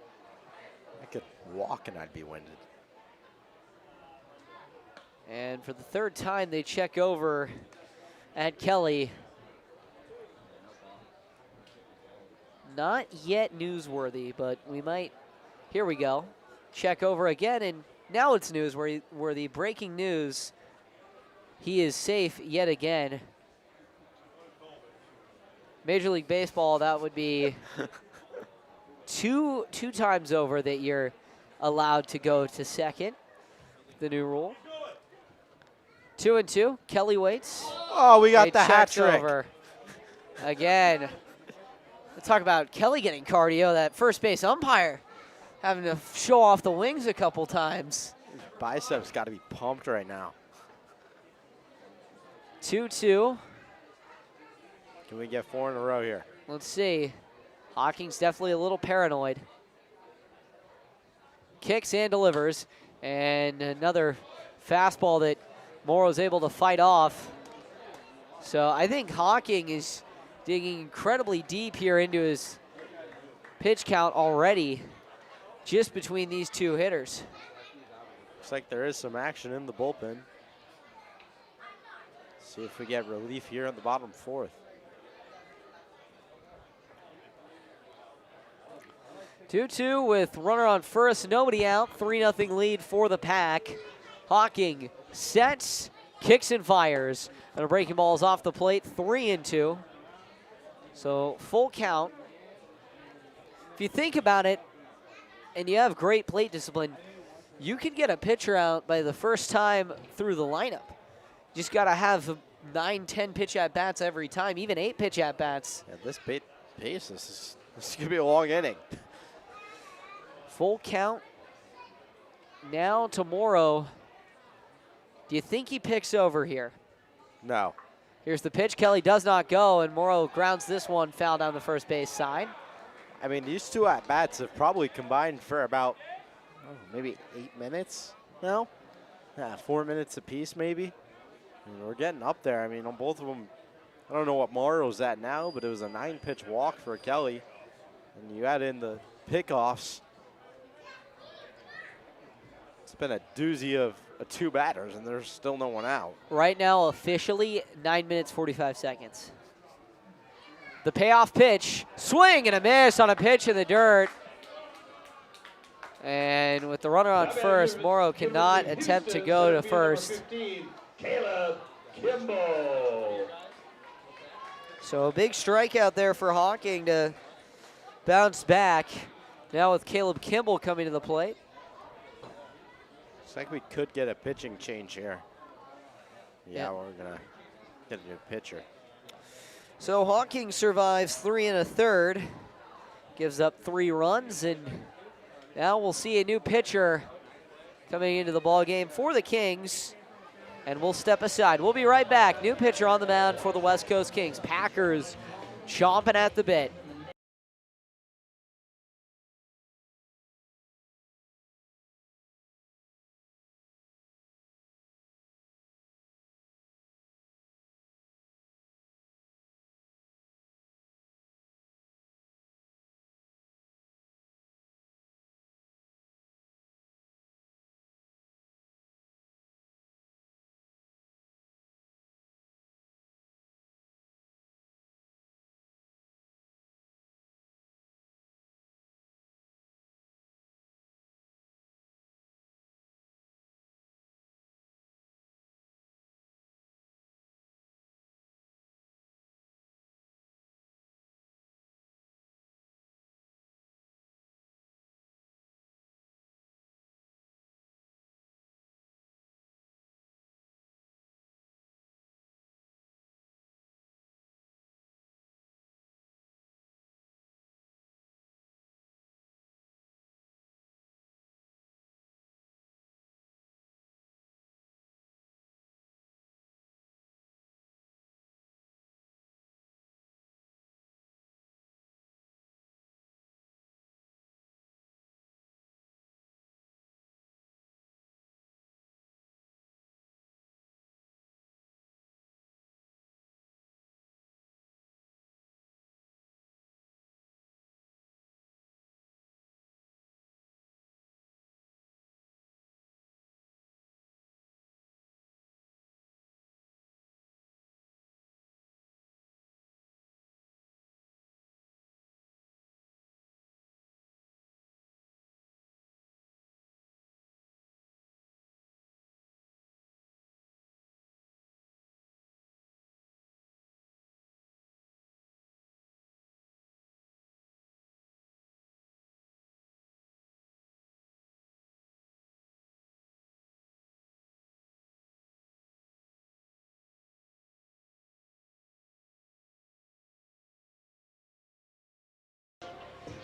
I could walk and I'd be winded. And for the third time, they check over at Kelly. Not yet newsworthy, but we might. Here we go. Check over again, and now it's newsworthy. Breaking news. He is safe yet again. Major League Baseball, that would be two times over that you're allowed to go to second. The new rule. 2-2. Kelly waits. Oh, we got the hat trick. Over. Again. Let's talk about Kelly getting cardio. That first base umpire having to show off the wings a couple times. His biceps got to be pumped right now. 2-2. Can we get 4 in a row here? Let's see. Hawking's definitely a little paranoid. Kicks and delivers. And another fastball that Morrow's able to fight off. So I think Hawking is digging incredibly deep here into his pitch count already, just between these two hitters. Looks like there is some action in the bullpen. See if we get relief here in the bottom fourth. 2-2 with runner on first, nobody out. 3-0 lead for the Pack. Hawking sets, kicks and fires. And a breaking ball is off the plate, 3-2. So full count. If you think about it, and you have great plate discipline, you can get a pitcher out by the first time through the lineup. You just got to have 9, 10 pitch at-bats every time, even 8 pitch at-bats. Yeah, this pace, this is going to be a long inning. Full count. Now to Morrow. Do you think he picks over here? No. Here's the pitch. Kelly does not go, and Morrow grounds this one foul down the first base side. I mean, these two at-bats have probably combined for about maybe 8 minutes now. Yeah, 4 minutes apiece maybe. And we're getting up there. I mean, on both of them, I don't know what Morrow's at now, but it was a 9-pitch walk for Kelly. And you add in the pickoffs. It's been a doozy of 2 batters, and there's still no one out. Right now, officially, 9 minutes, 45 seconds. The payoff pitch, swing and a miss on a pitch in the dirt. And with the runner on first, Morrow cannot attempt to go to first. 15, Calif Kimball. So a big strikeout there for Hawking to bounce back. Now with Caleb Kimball coming to the plate. Looks like we could get a pitching change here. Yeah, Yep. we're gonna get a new pitcher. So Hawking survives 3 1/3, gives up 3 runs, and now we'll see a new pitcher coming into the ball game for the Kings, and we'll step aside. We'll be right back. New pitcher on the mound for the West Coast Kings. Packers chomping at the bit.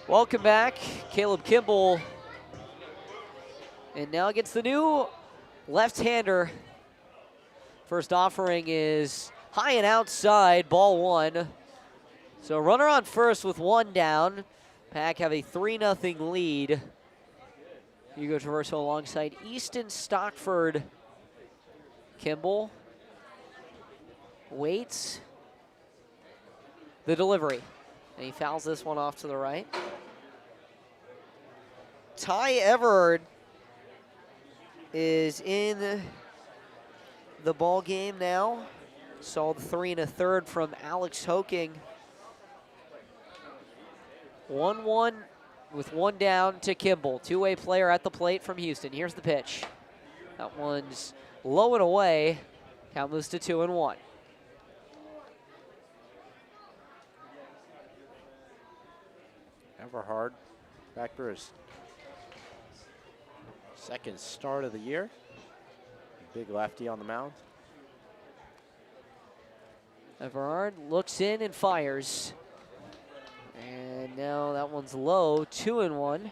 Welcome back, Caleb Kimball. And now gets the new left-hander. First offering is high and outside, ball 1. So runner on first with 1 down. Pack have a 3-0 lead. Hugo Traverso alongside Easton Stockford. Kimball waits the delivery. And he fouls this one off to the right. Ty Everard is in the ball game now. Saw the 3 1/3 from Alex Hoking. 1-1 with 1 down to Kimball. Two-way player at the plate from Houston. Here's the pitch. That one's low and away. Count moves to 2-1. Everhard back for his second start of the year. Big lefty on the mound. Everard looks in and fires. And now that one's low, 2-1.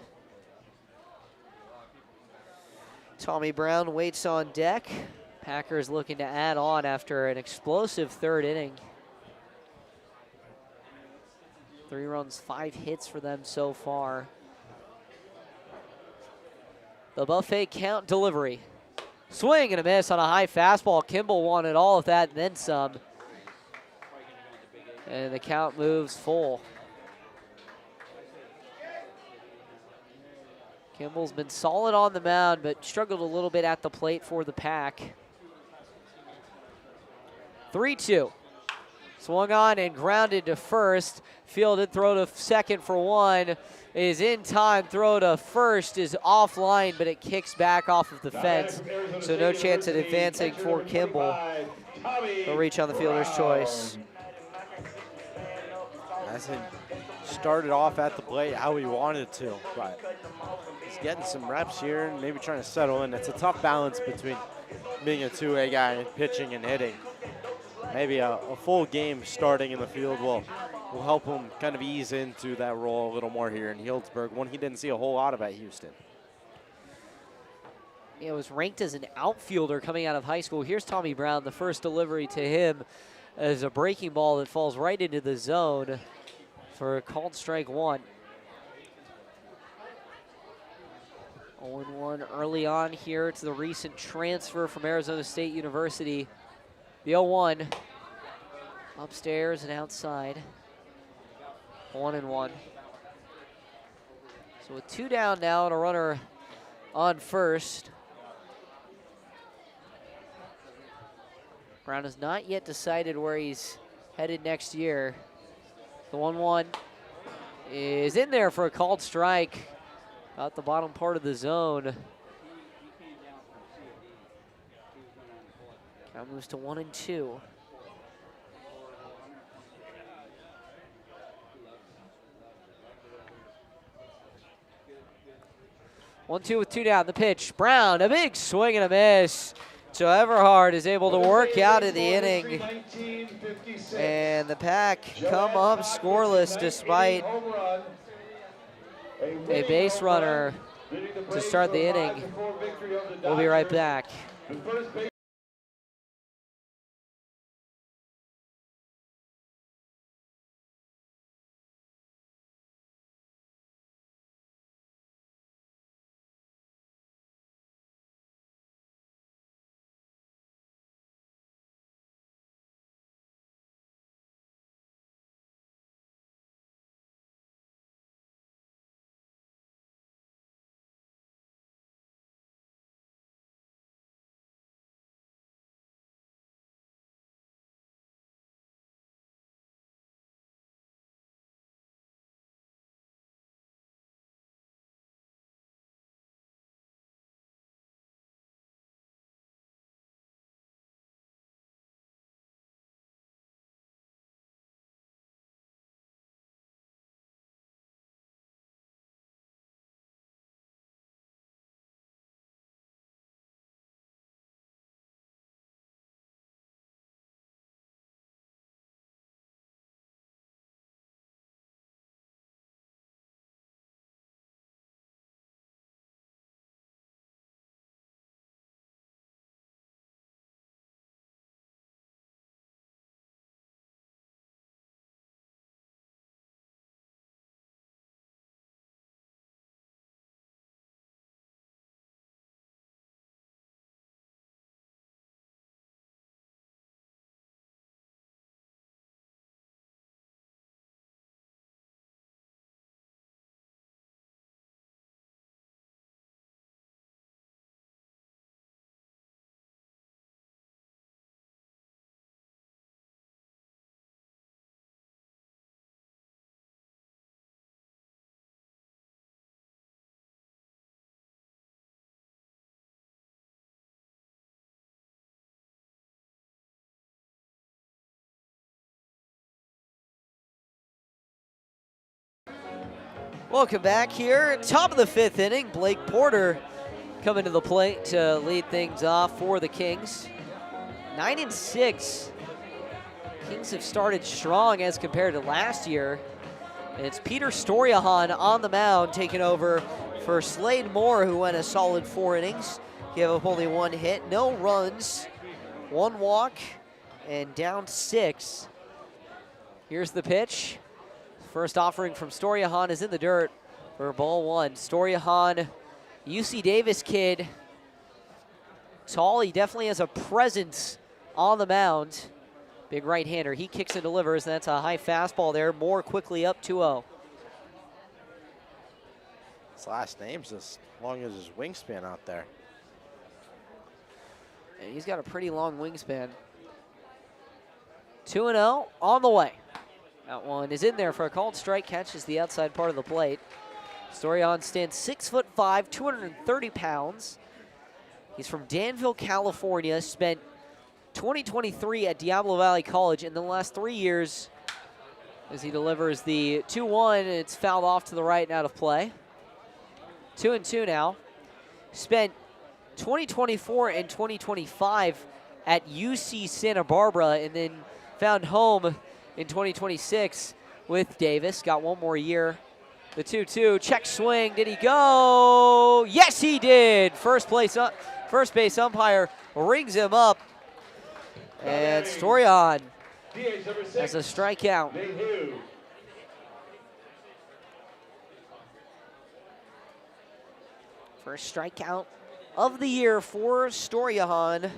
Tommy Brown waits on deck. Packers looking to add on after an explosive 3rd inning. 3 runs, 5 hits for them so far. The buffet count delivery. Swing and a miss on a high fastball. Kimball wanted all of that and then some. And the count moves full. Kimball's been solid on the mound, but struggled a little bit at the plate for the Pack. 3-2. Swung on and grounded to first. Fielded, throw to second for one. Is in time, throw to first is offline, but it kicks back off of the fence. So no chance at advancing for Kimball. He'll reach on the fielder's choice. Hasn't started off at the plate how he wanted to, but he's getting some reps here and maybe trying to settle in. It's a tough balance between being a two-way guy and pitching and hitting. Maybe a full game starting in the field will help him kind of ease into that role a little more here in Healdsburg, one he didn't see a whole lot of at Houston. He was ranked as an outfielder coming out of high school. Here's Tommy Brown. The first delivery to him is a breaking ball that falls right into the zone for a called strike one. 0-1 early on here. It's the recent transfer from Arizona State University. The 0-1 upstairs and outside. 1-1. So with 2 down now and a runner on first. Brown has not yet decided where he's headed next year. The 1-1 is in there for a called strike. Out the bottom part of the zone. Count moves to 1-2. One-two with 2 down. The pitch. Brown, a big swing and a miss. So Everhard is able to work out of the inning. And the Pack come up scoreless despite a base runner to start the inning. We'll be right back. Welcome back here. Top of the 5th inning. Blake Porter coming to the plate to lead things off for the Kings. 9-6. Kings have started strong as compared to last year. And it's Peter Storiahan on the mound taking over for Slade Moore, who went a solid 4 innings. Gave up only 1 hit, no runs, 1 walk, and down 6. Here's the pitch. First offering from Storiahan is in the dirt for ball 1. Storiahan, UC Davis kid. Tall, he definitely has a presence on the mound. Big right-hander, he kicks and delivers, and that's a high fastball there. Moore quickly up 2-0. His last name's as long as his wingspan out there. And he's got a pretty long wingspan. 2-0 on the way. That one is in there for a called strike, catches the outside part of the plate. Storiahan stands 6'5", 230 pounds. He's from Danville, California, spent 2023 at Diablo Valley College in the last 3 years as he delivers the 2-1, and it's fouled off to the right and out of play. 2-2 now. Spent 2024 and 2025 at UC Santa Barbara, and then found home in 2026 with Davis. Got one more year. The 2-2, check swing, did he go? Yes, he did. First base umpire rings him up. And Storiahan has a strikeout. First strikeout of the year for Storiahan.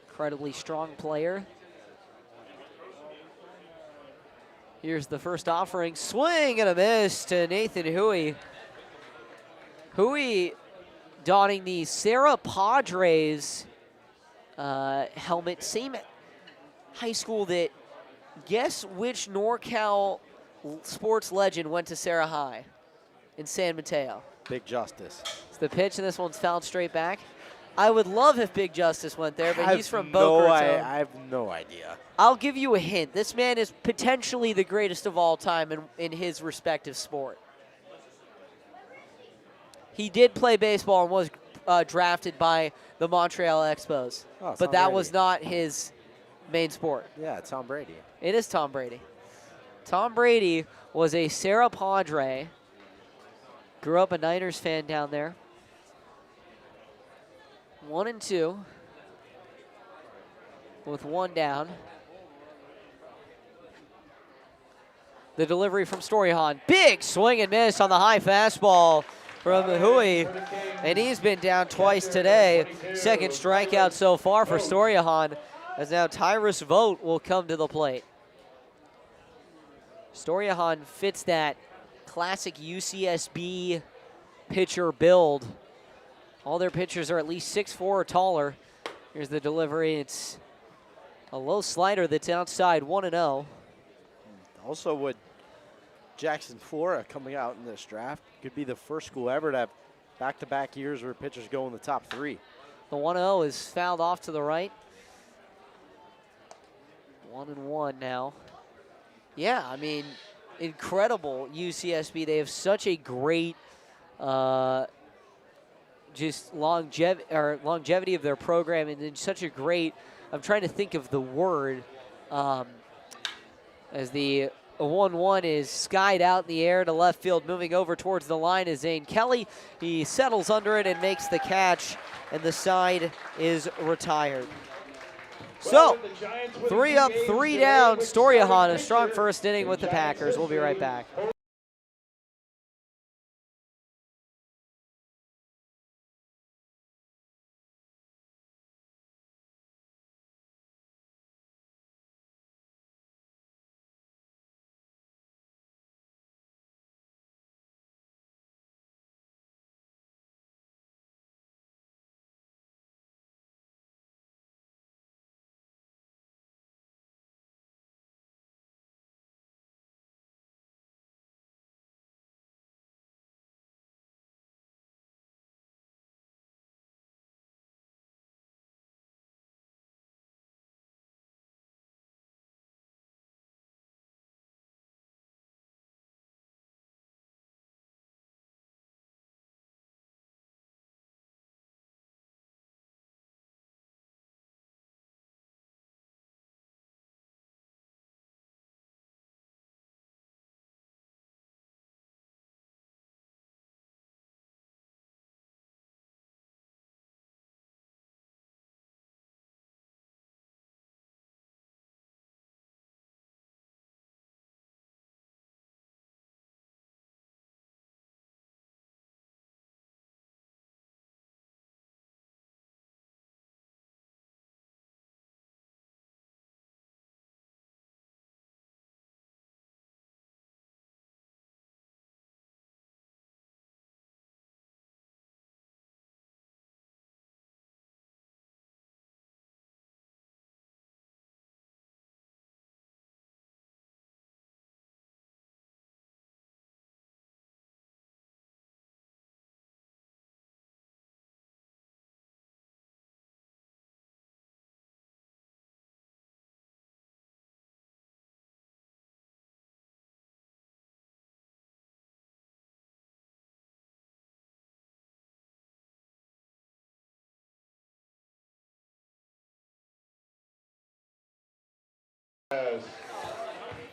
Incredibly strong player. Here's the first offering. Swing and a miss to Nathan Huey. Huey donning the Serra Padres helmet. Same high school that, guess which NorCal sports legend went to Serra High in San Mateo? Big Justice. It's the pitch, and this one's fouled straight back. I would love if Big Justice went there, but he's from Boca Raton. I have no idea. I'll give you a hint. This man is potentially the greatest of all time in his respective sport. He did play baseball and was drafted by the Montreal Expos, but that was not his main sport. Yeah, Tom Brady. It is Tom Brady. Tom Brady was a Serra Padre. Grew up a Niners fan down there. 1-2 with one down. The delivery from Storiahan. Big swing and miss on the high fastball from Huey. And he's been down twice today. Second strikeout so far for Storiahan, as now Tyrus Vogt will come to the plate. Storiahan fits that classic UCSB pitcher build. All their pitchers are at least 6'4" or taller. Here's the delivery. It's a low slider that's outside, 1-0. Also, with Jackson Flora coming out in this draft, could be the first school ever to have back-to-back years where pitchers go in the top 3. The 1-0 is fouled off to the right. 1-1 now. Yeah, I mean, incredible UCSB. They have such a great just longevity of their program, and then such a great, I'm trying to think of the word, as the 1-1 is skied out in the air to left field. Moving over towards the line is Zane Kelly. He settles under it and makes the catch, and the side is retired. So, 3 up, 3 down. Storiahan, a strong first inning with the Packers. We'll be right back.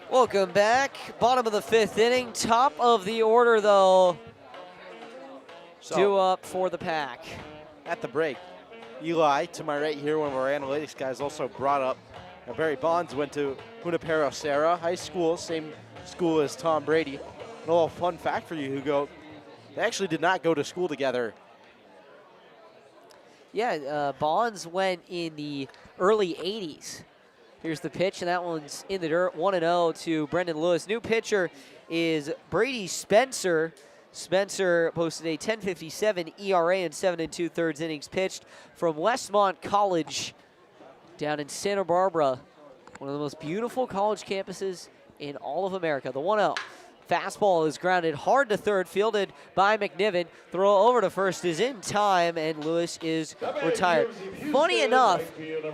Welcome back. Bottom of the 5th inning. Top of the order, though. Due up for the Pack. At the break, Eli, to my right here, one of our analytics guys, also brought up Barry Bonds went to Junipero Serra High School, same school as Tom Brady. And a little fun fact for you, Hugo, they actually did not go to school together. Yeah, Bonds went in the early 80s. Here's the pitch, and that one's in the dirt. 1-0 to Brendan Lewis. New pitcher is Brady Spencer. Spencer posted a 10.57 ERA in 7 2/3 innings pitched from Westmont College down in Santa Barbara, one of the most beautiful college campuses in all of America. The 1-0. Fastball is grounded hard to third, fielded by McNiven. Throw over to first is in time, and Lewis is retired. Funny enough,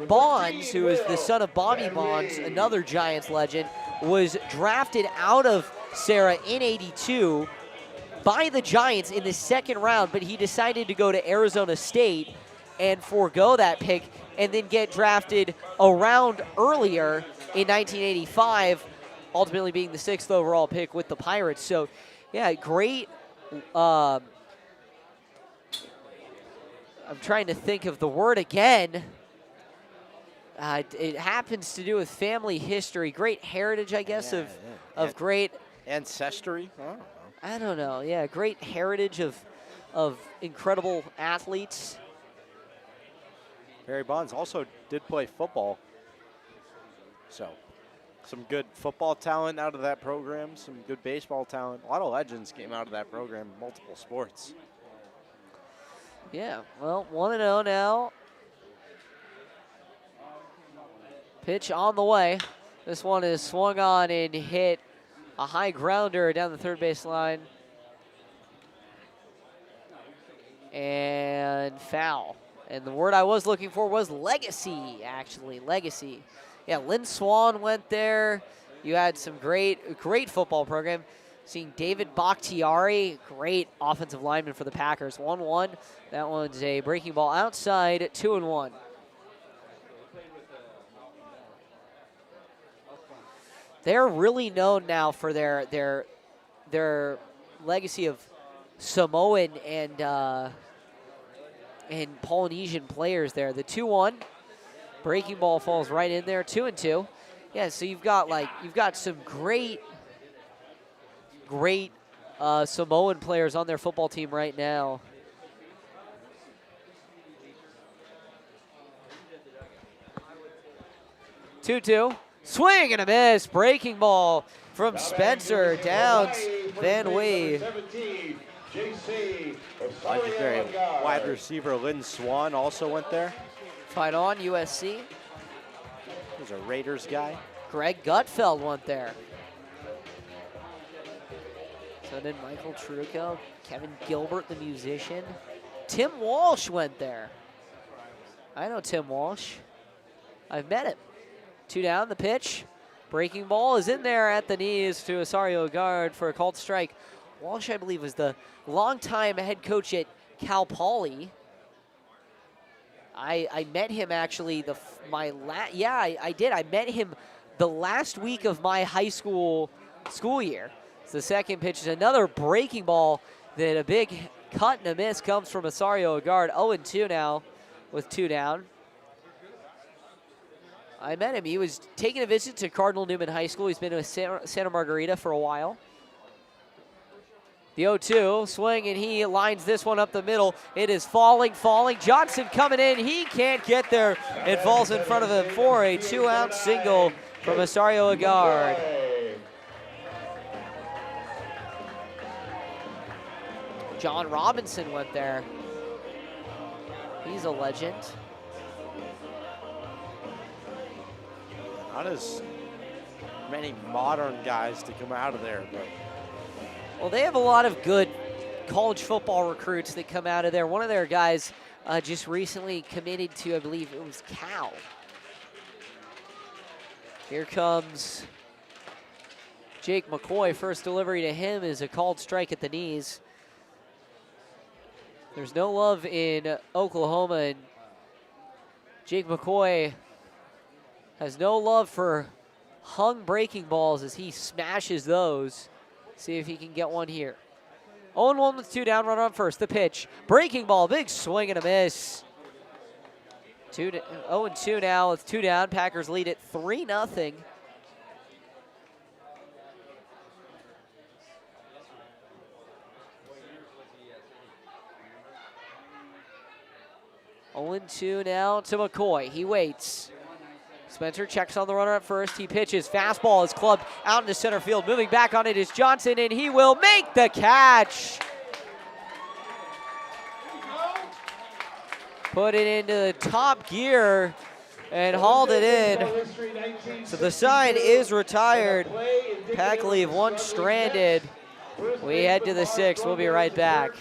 Bonds, who is the son of Bobby Bonds, another Giants legend, was drafted out of Serra in '82 by the Giants in the 2nd round, but he decided to go to Arizona State and forego that pick and then get drafted a round earlier in 1985, ultimately being the 6th overall pick with the Pirates. So, yeah, great. I'm trying to think of the word again. It happens to do with family history. Great heritage, I guess, of great ancestry. Oh. I don't know. Yeah, great heritage of incredible athletes. Barry Bonds also did play football. So, some good football talent out of that program, some good baseball talent. A lot of legends came out of that program, multiple sports. Yeah, well, 1-0 now. Pitch on the way. This one is swung on and hit a high grounder down the third base line. And foul. And the word I was looking for was legacy, actually, legacy. Yeah, Lynn Swan went there. You had some great football program. Seeing David Bakhtiari, great offensive lineman for the Packers. 1-1. That one's a breaking ball outside, 2-1. They're really known now for their legacy of Samoan and Polynesian players there. The 2-1 breaking ball falls right in there. 2-2. Yeah, so you've got some great Samoan players on their football team right now. Two. Swing and a miss. Breaking ball from Spencer. Downs Van Wee. Legendary wide receiver Lynn Swan also went there. Fight on, USC. He's a Raiders guy. Greg Gutfeld went there. So did Michael Trucco, Kevin Gilbert, the musician. Tim Walsh went there. I know Tim Walsh. I've met him. 2 down, the pitch. Breaking ball is in there at the knees to Osario Guard for a called strike. Walsh, I believe, was the longtime head coach at Cal Poly. I met him actually I did. I met him the last week of my high school year. So the second pitch is another breaking ball. Then a big cut and a miss comes from Osario Guard. 0-2 now with 2 down. I met him. He was taking a visit to Cardinal Newman High School. He's been to Santa Margarita for a while. The 0-2 swing, and he lines this one up the middle. It is falling. Johnson coming in. He can't get there. It falls in front of him for a 2-out single from Osario Agard. John Robinson went there. He's a legend. Not as many modern guys to come out of there, but. Well, they have a lot of good college football recruits that come out of there. One of their guys just recently committed to, I believe it was Cal. Here comes Jake McCoy. First delivery to him is a called strike at the knees. There's no love in Oklahoma, and Jake McCoy has no love for hung breaking balls as he smashes those. See if he can get one here. 0-1 with 2 down, runner on first. The pitch, breaking ball, big swing and a miss. 0-2 now with 2 down. Packers lead it 3-0. Oh, 2 now to McCoy. He waits. Spencer checks on the runner at first. He pitches. Fastball is clubbed out into center field. Moving back on it is Johnson, and he will make the catch. Put it into the top gear and hauled it in. So the side is retired. Pack leave 1 stranded. We head to the 6th. We'll be right back.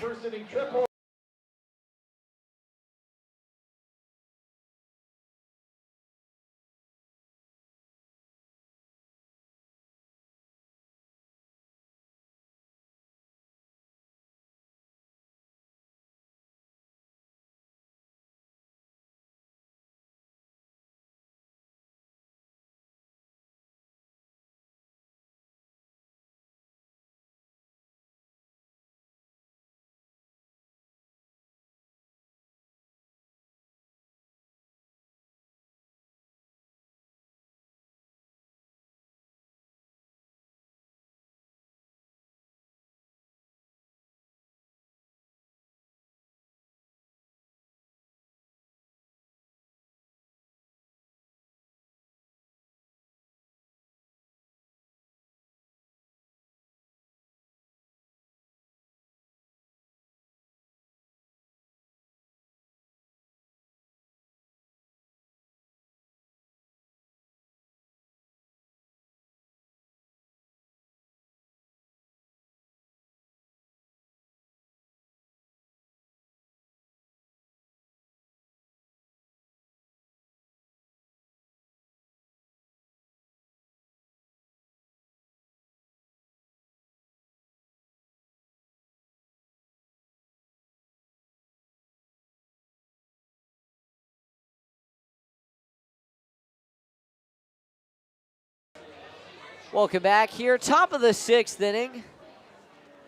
Welcome back here, top of the 6th inning.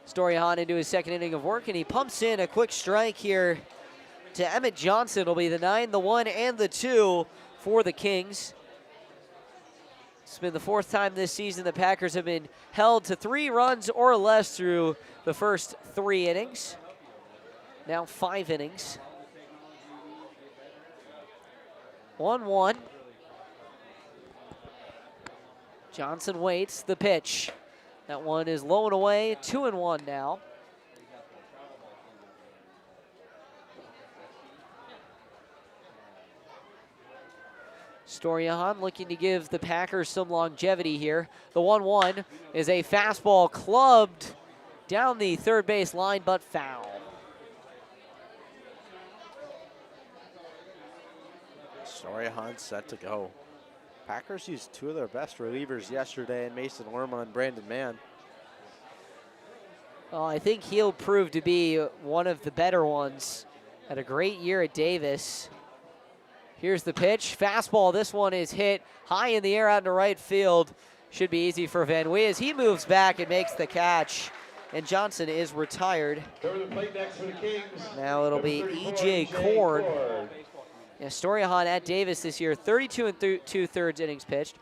Story-Hahn into his 2nd inning of work, and he pumps in a quick strike here to Emmett Johnson. It'll be the 9, the 1, and the 2 for the Kings. It's been the 4th time this season the Packers have been held to 3 runs or less through the first 3 innings. Now 5 innings. 1-1. Johnson waits, the pitch. That one is low and away, 2-1 now. Story-Hahn looking to give the Packers some longevity here. The 1-1 is a fastball clubbed down the third base line, but foul. Story-Hahn set to go. Packers used 2 of their best relievers yesterday in Mason Orma and Brandon Mann. Well, I think he'll prove to be one of the better ones. Had a great year at Davis. Here's the pitch. Fastball. This one is hit high in the air out into right field. Should be easy for Van Wee as he moves back and makes the catch. And Johnson is retired. Now it'll be E.J. Korn. Yeah, Story-Hahn at Davis this year, 32 2/3 innings pitched,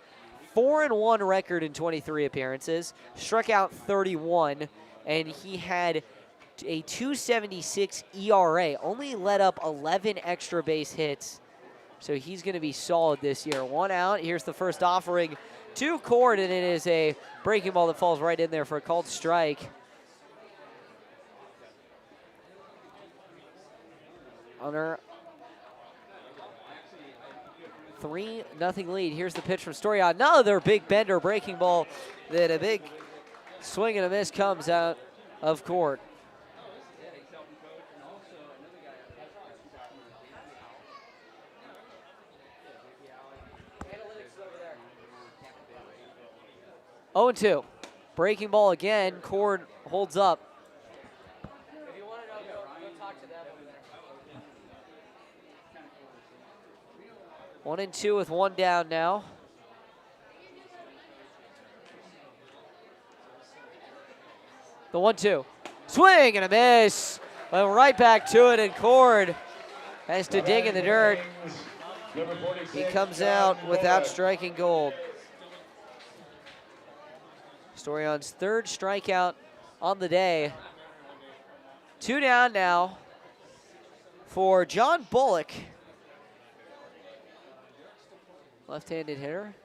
4-1 record in 23 appearances, struck out 31, and he had a 2.76 ERA, only let up 11 extra base hits. So he's going to be solid this year. 1 out. Here's the first offering to Korn, and it is a breaking ball that falls right in there for a called strike. Under 3-0 lead. Here's the pitch from Story-Hahn. Another big bender breaking ball. Then a big swing and a miss comes out of court. Oh, 2. Breaking ball again. Korn holds up. 1-2 with 1 down now. The 1-2. Swing and a miss. Went right back to it, and Cord has to dig in the dirt. He comes out without striking gold. Storion's third strikeout on the day. 2 down now for John Bullock. Left-handed hitter.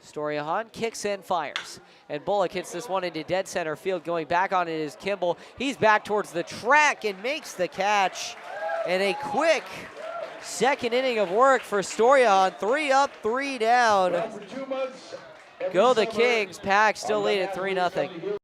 Storion kicks and fires. And Bullock hits this one into dead center field. Going back on it is Kimball. He's back towards the track and makes the catch. And a quick second inning of work for Storion. 3 up, 3 down. Go the Kings. Pack still lead at 3-0.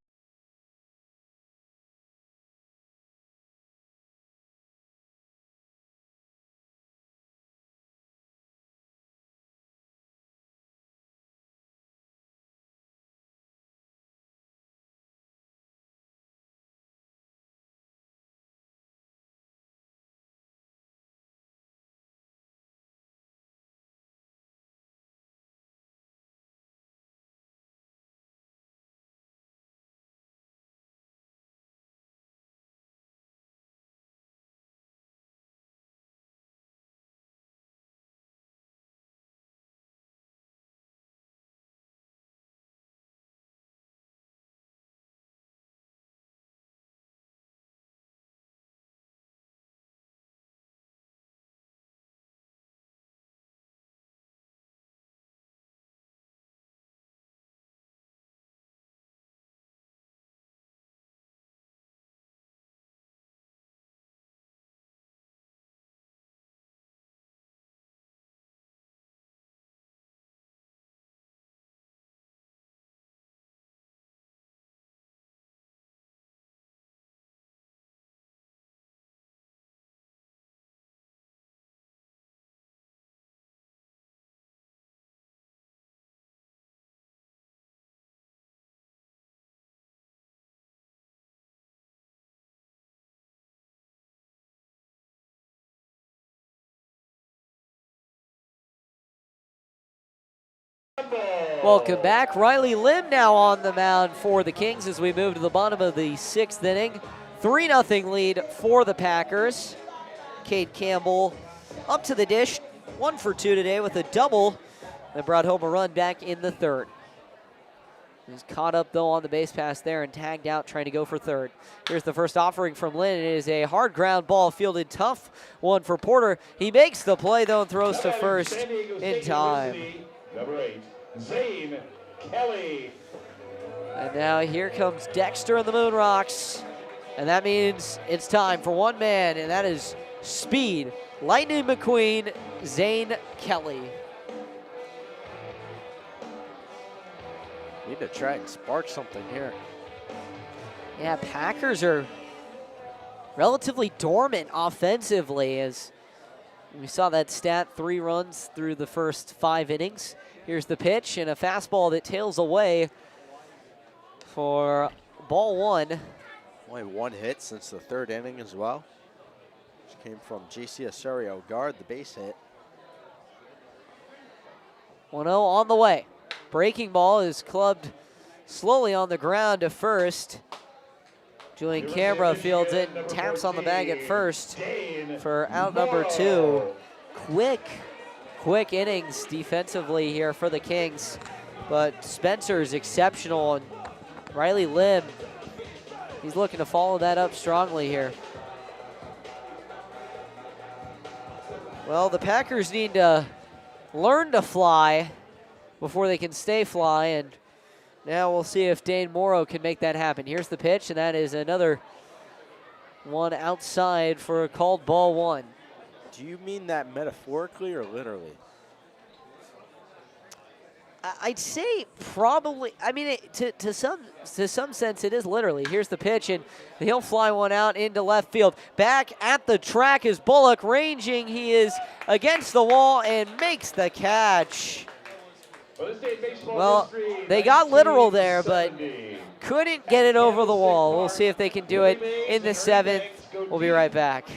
Welcome back. Riley Lim now on the mound for the Kings as we move to the bottom of the 6th inning. 3-0 lead for the Packers. Cade Campbell up to the dish. 1 for 2 today with a double that brought home a run back in the 3rd. He was caught up, though, on the base pass there and tagged out trying to go for 3rd. Here's the first offering from Lynn. It is a hard ground ball fielded tough one for Porter. He makes the play, though, and throws to first in time. Number 8, Zane Calif. And now here comes Dexter and the Moon Rocks. And that means it's time for one man, and that is speed. Lightning McQueen, Zane Kelly. Need to try and spark something here. Yeah, Packers are relatively dormant offensively, as we saw that stat, 3 runs through the first 5 innings. Here's the pitch and a fastball that tails away for ball 1. Only 1 hit since the 3rd inning as well. Which came from J.C. Osorio guard, the base hit. 1-0 on the way. Breaking ball is clubbed slowly on the ground to first. Julian Camera fields it and taps on the bag at first for out number 2. Quick innings defensively here for the Kings. But Spencer's exceptional, and Riley Lim, he's looking to follow that up strongly here. Well, the Packers need to learn to fly before they can stay fly, and now we'll see if Dane Morrow can make that happen. Here's the pitch, and that is another one outside for a called ball 1. Do you mean that metaphorically or literally? I'd say probably. I mean, to some sense, it is literally. Here's the pitch, and he'll fly one out into left field. Back at the track is Bullock, ranging. He is against the wall and makes the catch. Well, they got literal there, but couldn't get it over the wall. We'll see if they can do it in the 7th. We'll be right back.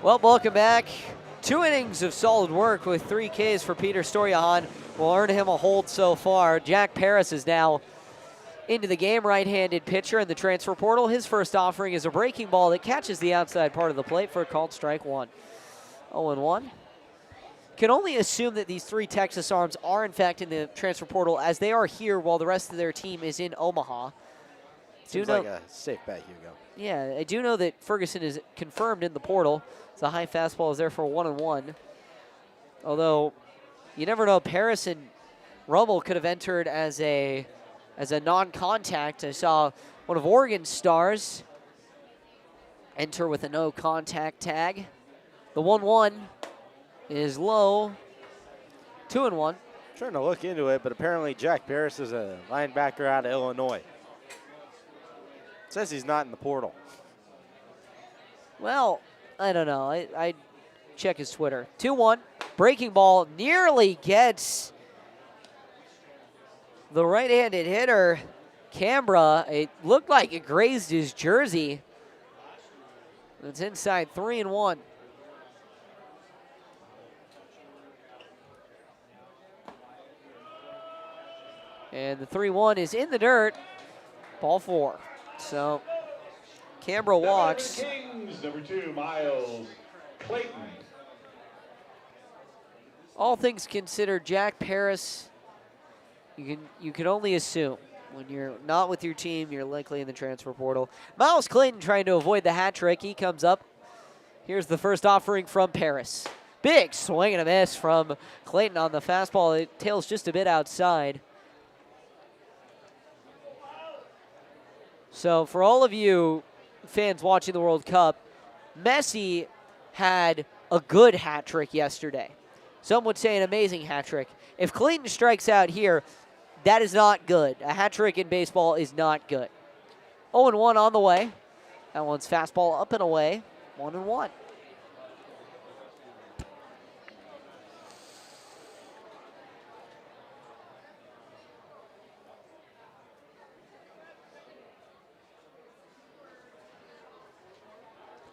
Well, welcome back. 2 innings of solid work with 3 Ks for Peter Stoyahan. Will earn him a hold so far. Jack Paris is now into the game, right-handed pitcher in the transfer portal. His first offering is a breaking ball that catches the outside part of the plate for a called strike 1. 0-1. Can only assume that these 3 Texas arms are in fact in the transfer portal, as they are here while the rest of their team is in Omaha. Seems like a safe bet, Hugo. Yeah, I do know that Ferguson is confirmed in the portal. So the high fastball is there for 1-1. Although, you never know, Paris and Rummel could have entered as a non-contact. I saw one of Oregon's stars enter with a no-contact tag. The 1-1 is low. 2-1. Trying to look into it, but apparently Jack Paris is a linebacker out of Illinois. Says he's not in the portal. Well, I don't know. I check his Twitter. 2-1. Breaking ball nearly gets the right-handed hitter, Canberra. It looked like it grazed his jersey. It's inside 3-1. And the 3-1 is in the dirt. Ball 4. So Canberra walks. Kings, number 2, Miles Clayton. All things considered, Jack Paris, you can only assume when you're not with your team, you're likely in the transfer portal. Miles Clayton trying to avoid the hat trick. He comes up. Here's the first offering from Paris. Big swing and a miss from Clayton on the fastball. It tails just a bit outside. So for all of you fans watching the World Cup, Messi had a good hat trick yesterday. Some would say an amazing hat trick. If Clayton strikes out here, that is not good. A hat trick in baseball is not good. 0-1 on the way. That one's fastball up and away. 1-1.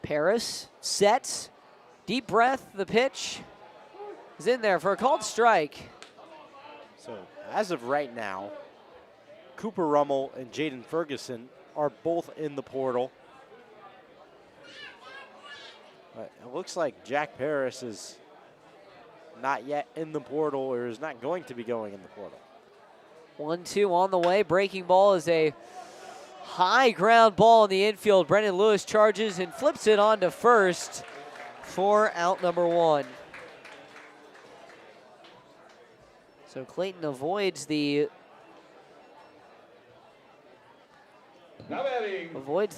Paris sets, deep breath, the pitch is in there for a called strike. So as of right now, Cooper Rummel and Jaden Ferguson are both in the portal. But it looks like Jack Paris is not yet in the portal, or is not going to be going in the portal. 1-2 on the way. Breaking ball is a high ground ball in the infield. Brendan Lewis charges and flips it on to first for out number 1. So Clayton avoids the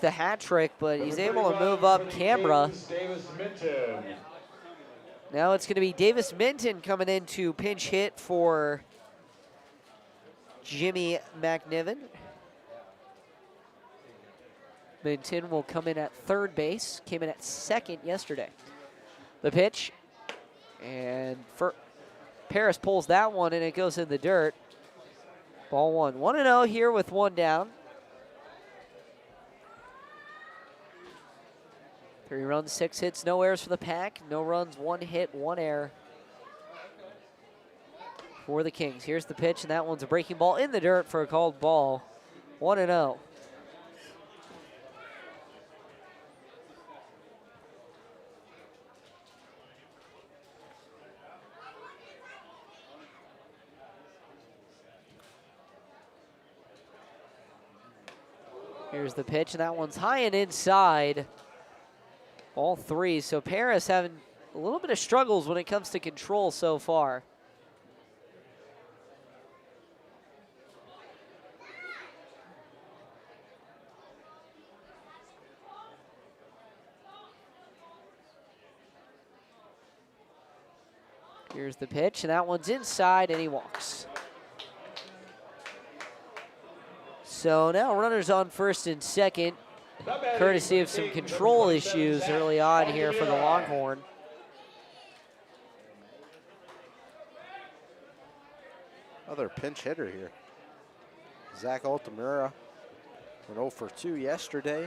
hat trick, but he's able to move up Canberra. Now it's going to be Davis Minton coming in to pinch hit for Jimmy McNiven. Minton will come in at third base, came in at second yesterday. The pitch, and Paris pulls that one, and it goes in the dirt. Ball 1. 1-0 here with 1 down. 3 runs, 6 hits, no errors for the Pack. No runs, 1 hit, 1 error for the Kings. Here's the pitch, and that one's a breaking ball in the dirt for a called ball. 1-0. Here's the pitch, and that one's high and inside. All 3. So Paris having a little bit of struggles when it comes to control so far. Here's the pitch, and that one's inside, and he walks. So now runners on first and second, courtesy of some control issues early on here for the Longhorn. Another pinch hitter here. Zach Altamura went 0 for 2 yesterday.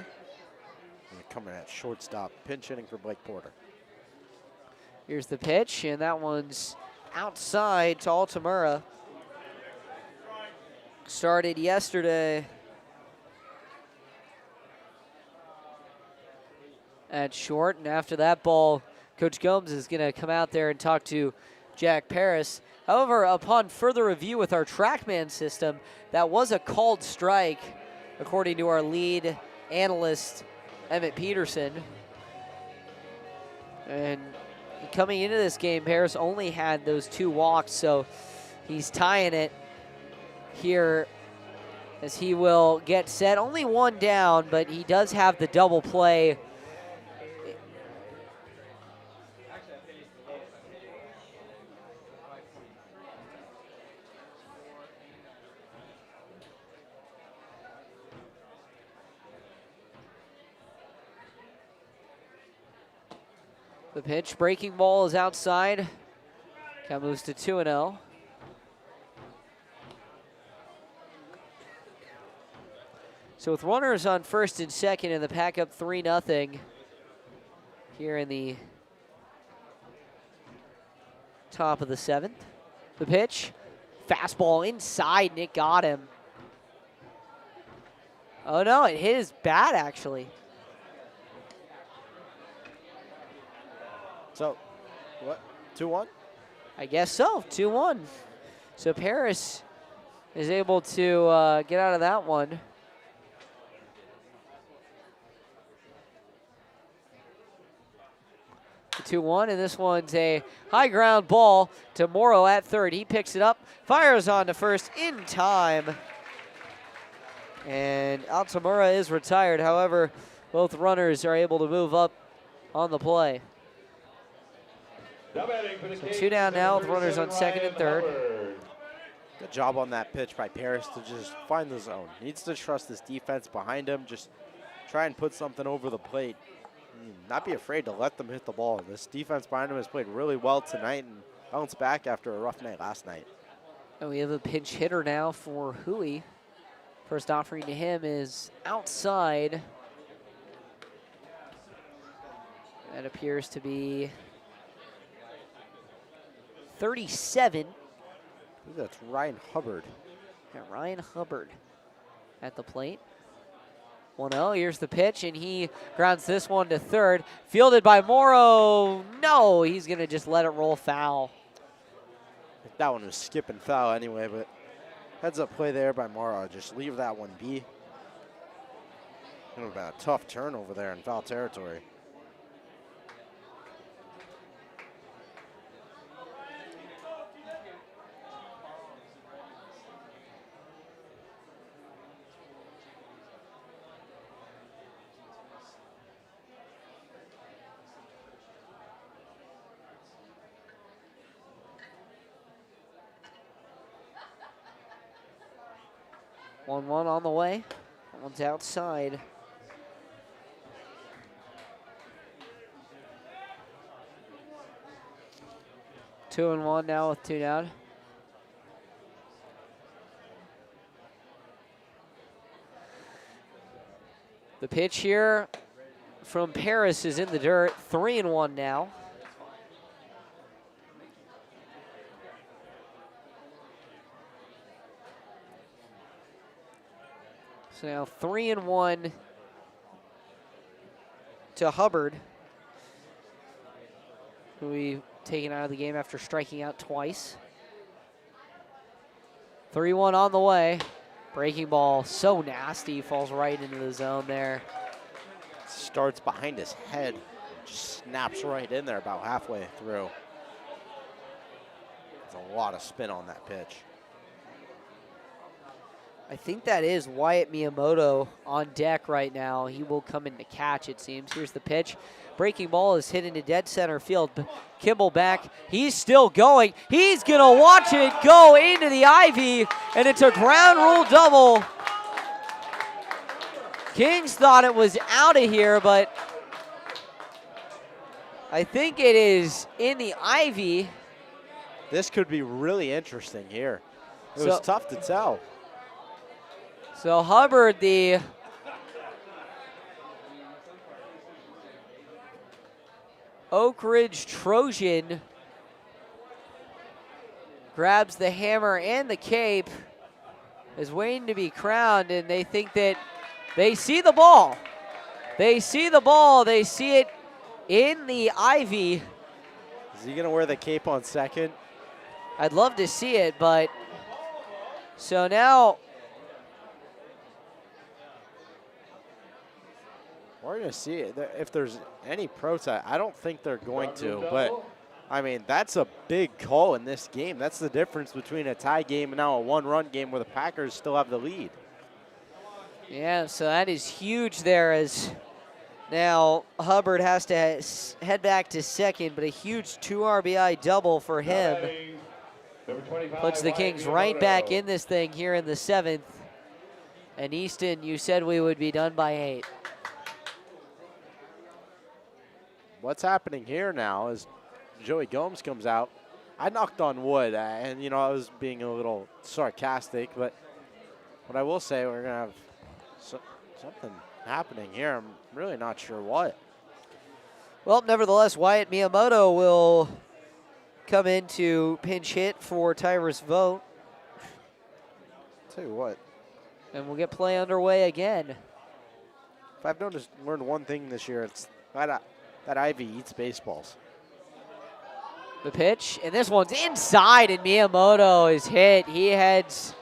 And coming at shortstop, pinch hitting for Blake Porter. Here's the pitch, and that one's outside to Altamura. Started yesterday at short, and after that ball, Coach Gomes is going to come out there and talk to Jack Paris. However, upon further review with our TrackMan system, that was a called strike, according to our lead analyst, Emmett Peterson. And coming into this game, Paris only had those 2 walks, so he's tying it here as he will get set. Only 1 down, but he does have the double play. The pitch, breaking ball is outside. Count moves to 2-0. So with runners on first and second and the Pack up 3-0 here in the top of the 7th. The pitch, fastball inside, and it got him. Oh no, it hit his bat actually. So, what, 2-1? I guess so, 2-1. So Paris is able to get out of that one. The 2-1, and this one's a high ground ball to Morrow at third. He picks it up, fires on to first in time. And Altamura is retired. However, both runners are able to move up on the play. So 2 down now with runners on second and third. Good job on that pitch by Paris to just find the zone. Needs to trust this defense behind him. Just try and put something over the plate. Not be afraid to let them hit the ball. This defense behind him has played really well tonight and bounced back after a rough night last night. And we have a pinch hitter now for Hui. First offering to him is outside. That appears to be 37. I think that's Ryan Hubbard. Yeah, Ryan Hubbard at the plate. 1-0, here's the pitch, and he grounds this one to third. Fielded by Morrow. No, he's going to just let it roll foul. That one was skipping foul anyway, but heads up play there by Morrow. Just leave that one be. It would have been a tough turn over there in foul territory. One on the way. That one's outside. Two and one now with 2 down. The pitch here from Paris is in the dirt. 3-1 now. So now 3-1 to Hubbard, who we taken out of the game after striking out twice. 3-1 on the way. Breaking ball, so nasty, falls right into the zone there. Starts behind his head, just snaps right in there about halfway through. There's a lot of spin on that pitch. I think that is Wyatt Miyamoto on deck right now. He will come in to catch, it seems. Here's the pitch. Breaking ball is hit into dead center field. Kimball back. He's still going. He's going to watch it go into the ivy, and it's a ground rule double. Kings thought it was out of here, but I think it is in the ivy. This could be really interesting here. It was tough to tell. So Hubbard, Oak Ridge Trojan grabs the hammer and the cape, is waiting to be crowned, and they think that they see the ball. They see the ball. They see it in the ivy. Is he going to wear the cape on second? I'd love to see it, but so now we're going to see it. If there's any protest, I don't think they're going to, but I mean, that's a big call in this game. That's the difference between a tie game and now a one-run game where the Packers still have the lead. Yeah, so that is huge there, as now Hubbard has to head back to second, but a huge 2 RBI double for him puts the Kings right back in this thing here in the 7th. And Easton, you said we would be done by 8. What's happening here now is Joey Gomes comes out. I knocked on wood, and you know, I was being a little sarcastic, but what I will say, we're gonna have something happening here. I'm really not sure what. Well, nevertheless, Wyatt Miyamoto will come in to pinch hit for Tyrus Vogt. Tell you what, and we'll get play underway again. If I've learned one thing this year, it's that Ivy eats baseballs. The pitch, and this one's inside, and Miyamoto is hit. He heads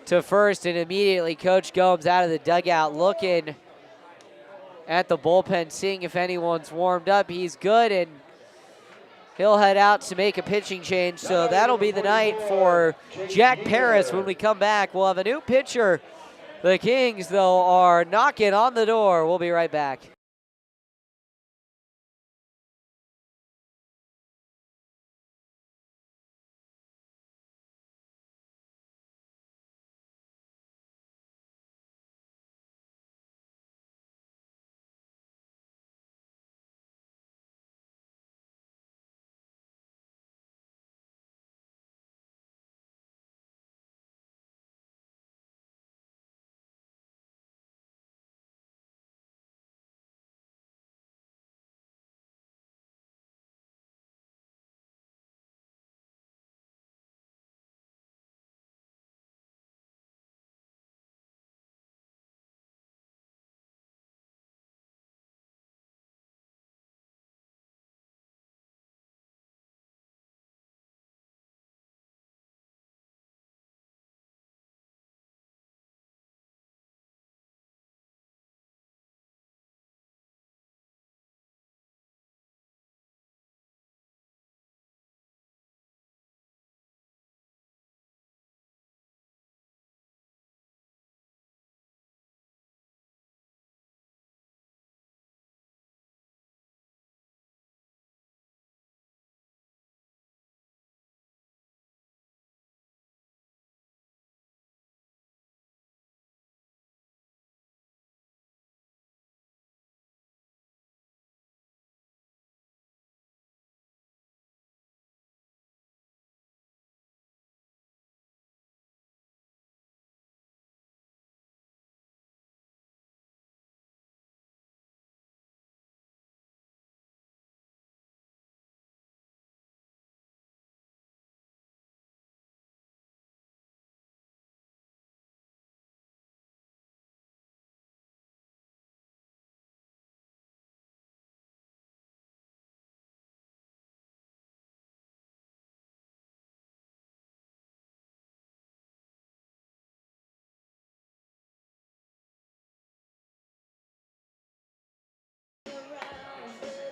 to first, and immediately Coach Gomes out of the dugout looking at the bullpen, seeing if anyone's warmed up. He's good, and he'll head out to make a pitching change. So that'll be the night for Jack Paris. When we come back, we'll have a new pitcher. The Kings, though, are knocking on the door. We'll be right back.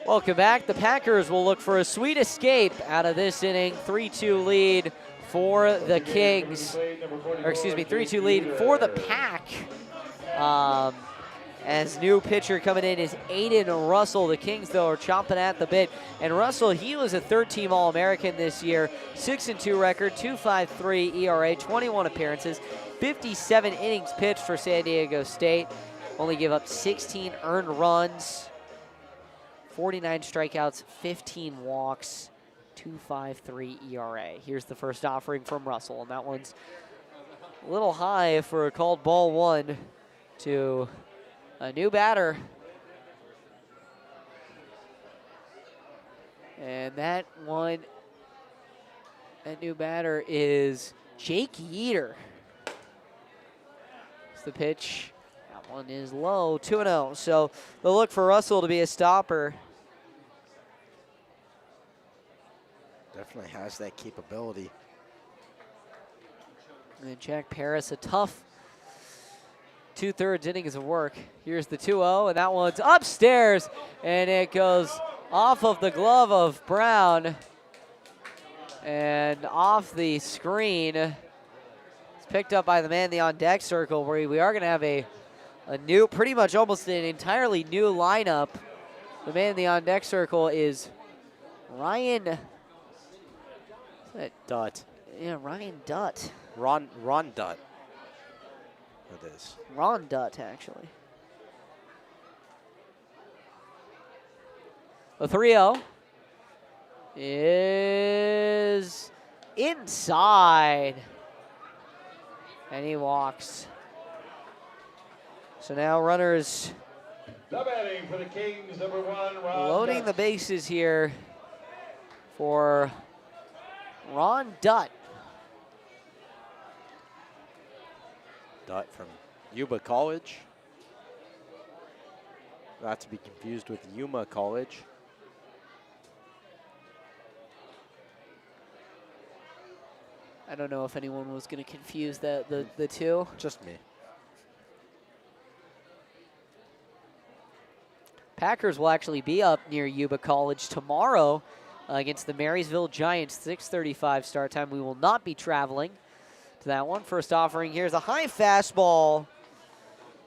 Welcome back. The Packers will look for a sweet escape out of this inning. 3-2 lead for the Kings. Or excuse me, 3-2 lead for the Pack. As new pitcher coming in is Aiden Russell. The Kings, though, are chomping at the bit. And Russell, he was a third-team All-American this year. 6-2 record, 2.53 ERA, 21 appearances, 57 innings pitched for San Diego State. Only give up 16 earned runs. 49 strikeouts, 15 walks, 2.53 ERA. Here's the first offering from Russell, and that one's a little high for a called ball one to a new batter. And that one, that new batter is Jake Yeater. It's the pitch. That one is low, 2-0. So the look for Russell to be a stopper. Definitely has that capability. And Jack Paris, a tough 2/3 innings of work. Here's the 2-0, and that one's upstairs, and it goes off of the glove of Brown and off the screen. It's picked up by the man in the on-deck circle, where we are going to have a new, pretty much almost an entirely new lineup. The man in the on-deck circle is Ryan Dutt. Yeah, Ryan Dutt. Ron Dutt. It is. Ron Dutt, actually. The 3-0 is inside. And he walks. So now runners The batting for the Kings, number 1, Ron loading Dutt. the bases here for Ron Dutt. Dutt from Yuba College. Not to be confused with Yuma College. I don't know if anyone was going to confuse the two. Just me. Packers will actually be up near Yuba College tomorrow against the Marysville Giants, 6:35 start time. We will not be traveling to that one. First offering, here's a high fastball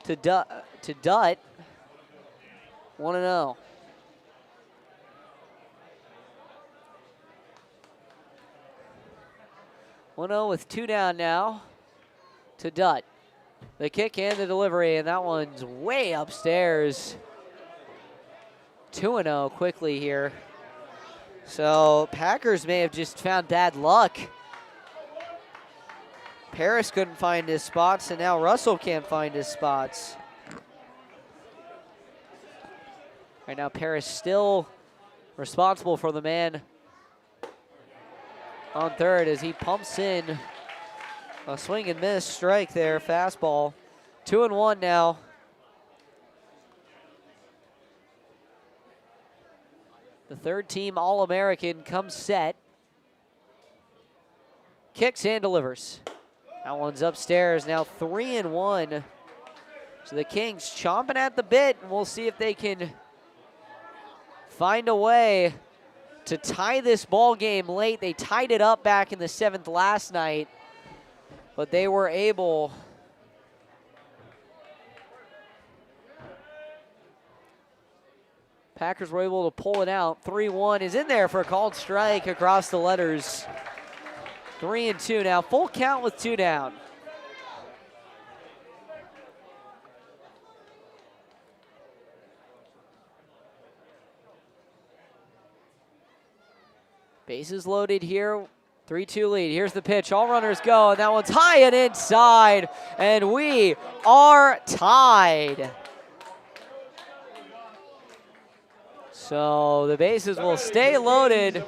to Dutt. 1-0. With 2 down now to Dutt. The kick and the delivery, and that one's way upstairs. 2-0 quickly here. So Packers may have just found bad luck. Paris couldn't find his spots, and now Russell can't find his spots. Right now, Paris still responsible for the man on third as he pumps in a swing and miss strike there, fastball. 2-1 now. The third team All-American comes set. Kicks and delivers. That one's upstairs, now 3-1. So the Kings chomping at the bit, and we'll see if they can find a way to tie this ball game late. They tied it up back in the 7th last night, but they were able Packers were able to pull it out. 3-1 is in there for a called strike across the letters. 3-2 now, full count with 2 down. Bases loaded here, 3-2 lead. Here's the pitch, all runners go, and that one's high and inside, and we are tied. So the bases will stay loaded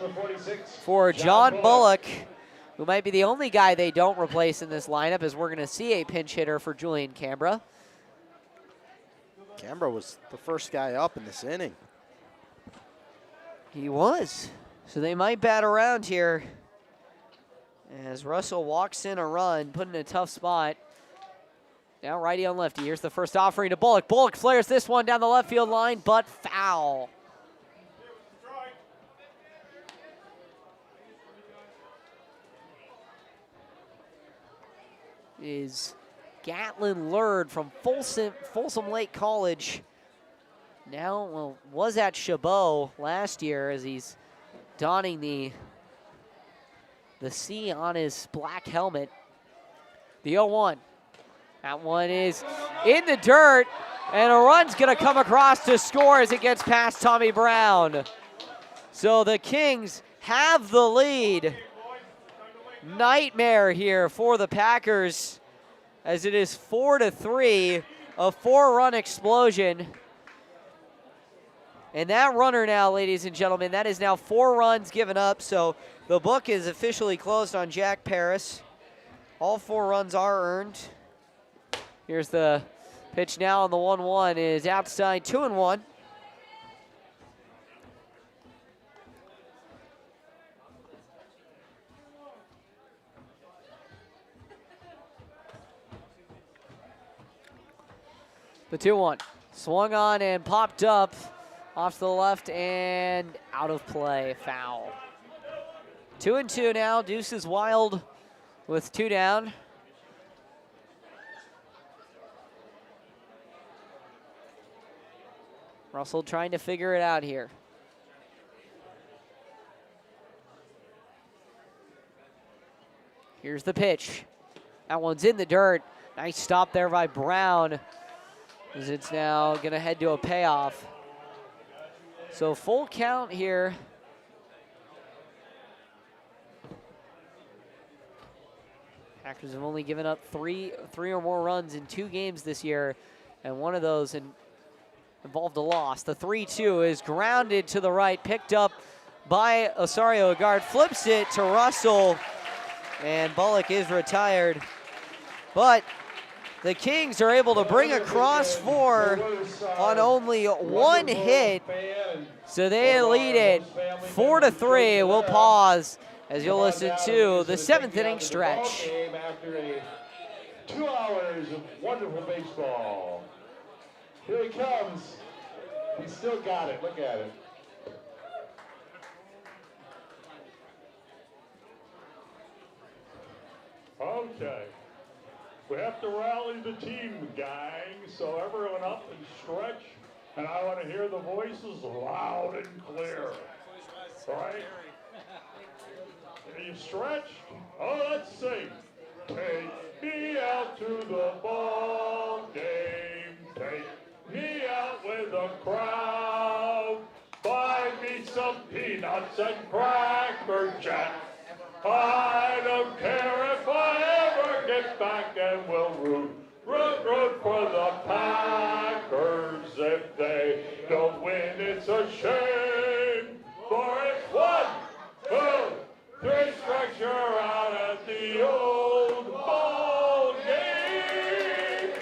for John Bullock, who might be the only guy they don't replace in this lineup, as we're going to see a pinch hitter for Julian Cambra. Cambra was the first guy up in this inning. He was. So they might bat around here as Russell walks in a run, put in a tough spot. Now righty on lefty. Here's the first offering to Bullock. Bullock flares this one down the left field line, but foul. Is Gatlin Lurd from Folsom Lake College. Now, well, was at Chabot last year as he's donning the C on his black helmet. The 0-1. That one is in the dirt, and a run's gonna come across to score as it gets past Tommy Brown. So the Kings have the lead. Nightmare here for the Packers as it is 4-3, a 4-run explosion. And that runner now, ladies and gentlemen, that is now 4 runs given up. So the book is officially closed on Jack Paris. All 4 runs are earned. Here's the pitch now on the 1-1 is outside, 2-1. The 2-1 swung on and popped up off to the left and out of play, foul. 2-2 now, Deuce is wild with 2 down. Russell trying to figure it out here. Here's the pitch. That one's in the dirt. Nice stop there by Brown, as it's now gonna head to a payoff. So full count here. Packers have only given up three or more runs in 2 games this year, and one of those involved a loss. The 3-2 is grounded to the right, picked up by Osorio Agard, flips it to Russell, and Bullock is retired. But the Kings are able to bring across 4 on only 1 hit, so they lead it 4-3. We'll pause as you'll listen to the 7th inning stretch. After 2 hours of wonderful baseball. Here he comes. He's still got it. Look at it. Okay. We have to rally the team, gang, so everyone up and stretch. And I want to hear the voices loud and clear. All right? Are you stretched? Oh, let's sing. Take me out to the ball game. Take me out with a crowd. Buy me some peanuts and Cracker Jack. I don't care if I ever get back, and we'll root for the Packers. If they don't win, it's a shame. For it's 1, 2, 3 strikes, you're out at the old ball game.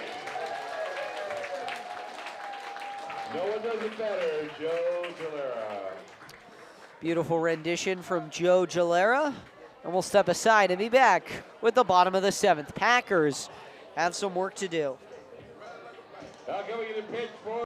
No one does it better, Joe Gilera. Beautiful rendition from Joe Gilera. And we'll step aside and be back with the bottom of the 7th. Packers have some work to do. Now going to pitch for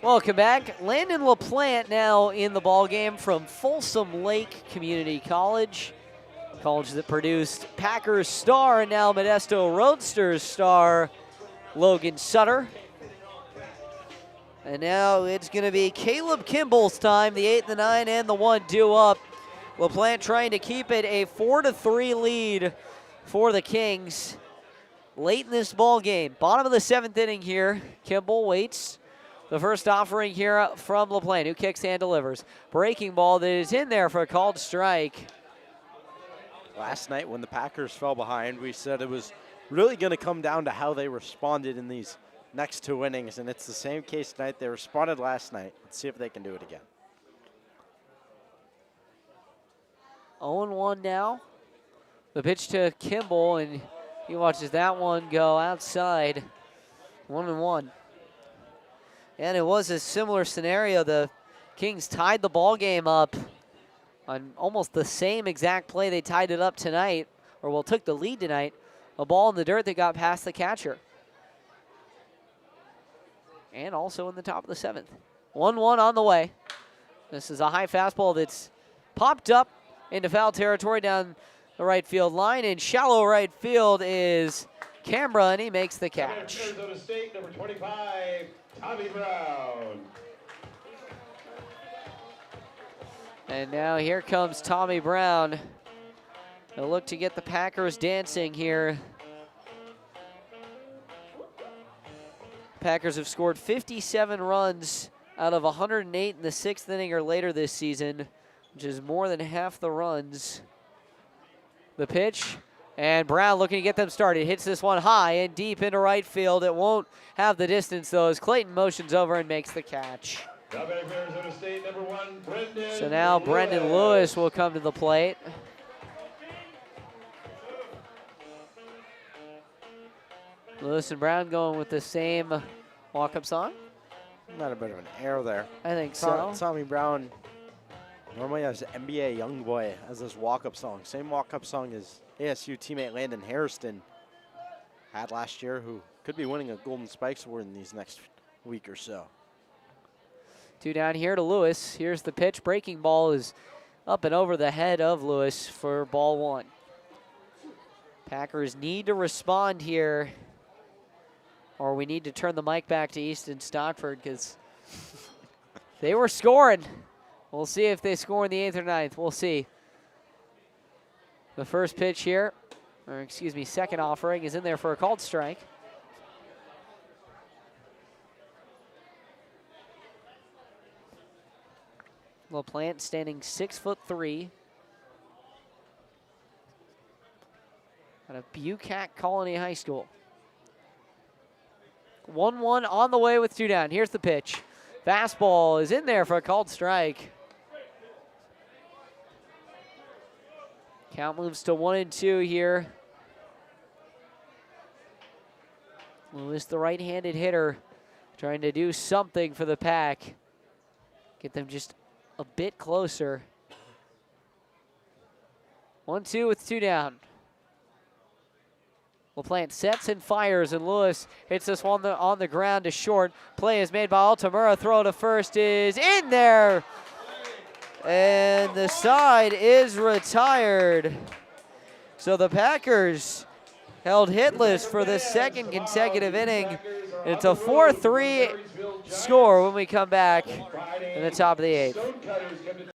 Welcome back. Landon LaPlante now in the ballgame from Folsom Lake Community College. College that produced Packers star and now Modesto Roadsters star Logan Sutter. And now it's going to be Caleb Kimball's time, the 8, the 9, and the 1 due up. LaPlante trying to keep it a 4-3 lead for the Kings late in this ball game. Bottom of the 7th inning here. Kimball waits. The first offering here from LaPlante, who kicks and delivers. Breaking ball that is in there for a called strike. Last night when the Packers fell behind, we said it was really going to come down to how they responded in these next 2 innings, and it's the same case tonight. They responded last night. Let's see if they can do it again. 0-1 now. The pitch to Kimball, and he watches that one go outside. 1-1. And it was a similar scenario. The Kings tied the ball game up on almost the same exact play they tied it up tonight, or well, took the lead tonight. A ball in the dirt that got past the catcher. And also in the top of the 7th. 1-1 on the way. This is a high fastball that's popped up into foul territory down the right field line. In shallow right field is Canberra, and he makes the catch. Arizona State, number 25, Tommy Brown. And now here comes Tommy Brown. They'll look to get the Packers dancing here. Packers have scored 57 runs out of 108 in the 6th inning or later this season, which is more than half the runs. The pitch, and Brown looking to get them started. Hits this one high and deep into right field. It won't have the distance, though, as Clayton motions over and makes the catch. Now back for Arizona State, number 1, Brendan So now Brendan Lewis will come to the plate. Lewis and Brown going with the same walk-up song. Not a bit of an error there. I think so. Tommy Brown normally has NBA Youngboy as his walk-up song. Same walk-up song as ASU teammate Landon Hairston had last year, who could be winning a Golden Spikes Award in these next week or so. 2 down here to Lewis. Here's the pitch. Breaking ball is up and over the head of Lewis for ball 1. Packers need to respond here, or we need to turn the mic back to Easton Stockford because they were scoring. We'll see if they score in the 8th or 9th. We'll see. The first pitch here, or excuse me, second offering is in there for a called strike. LaPlante standing 6'3". Out of Bucac Colony High School. 1-1 on the way with 2 down. Here's the pitch. Fastball is in there for a called strike. Count moves to 1-2 here. Lewis, the right-handed hitter, trying to do something for the Pack. Get them just a bit closer. 1-2 with 2 down. LaPlante sets and fires, and Lewis hits this one on the ground to short. Play is made by Altamura. Throw to first is in there. And the side is retired. So the Packers held hitless for the 2nd consecutive inning. It's a 4-3 score when we come back in the top of the 8th.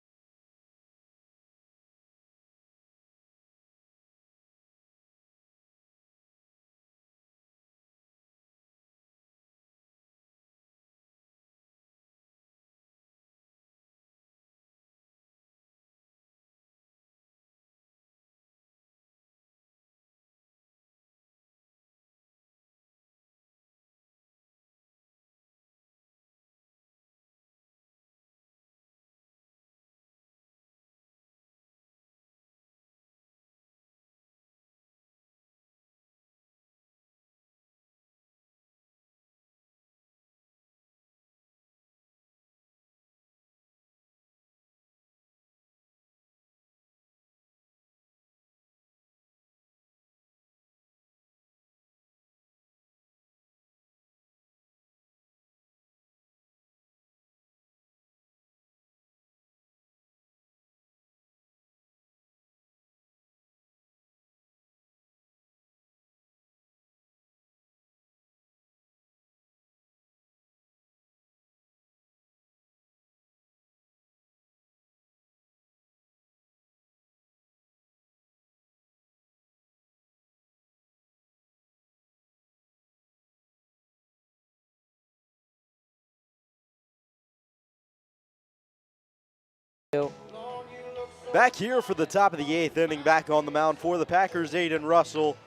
Back here for the top of the 8th inning, back on the mound for the Packers, Aiden Russell.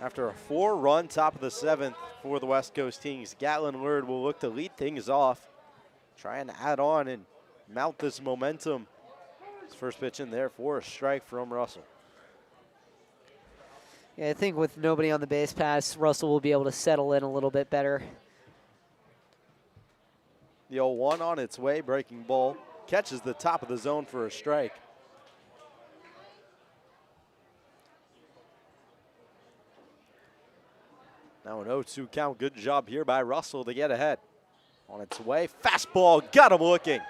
After a 4-run top of the 7th for the West Coast Kings, Gatlin Lurd will look to lead things off, trying to add on and mount this momentum. His first pitch in there for a strike from Russell. Yeah, I think with nobody on the base pass, Russell will be able to settle in a little bit better. The 0-1 on its way, breaking ball. catches the top of the zone for a strike. Now an 0-2 count. Good job here by Russell to get ahead. On its way, fastball, got him looking.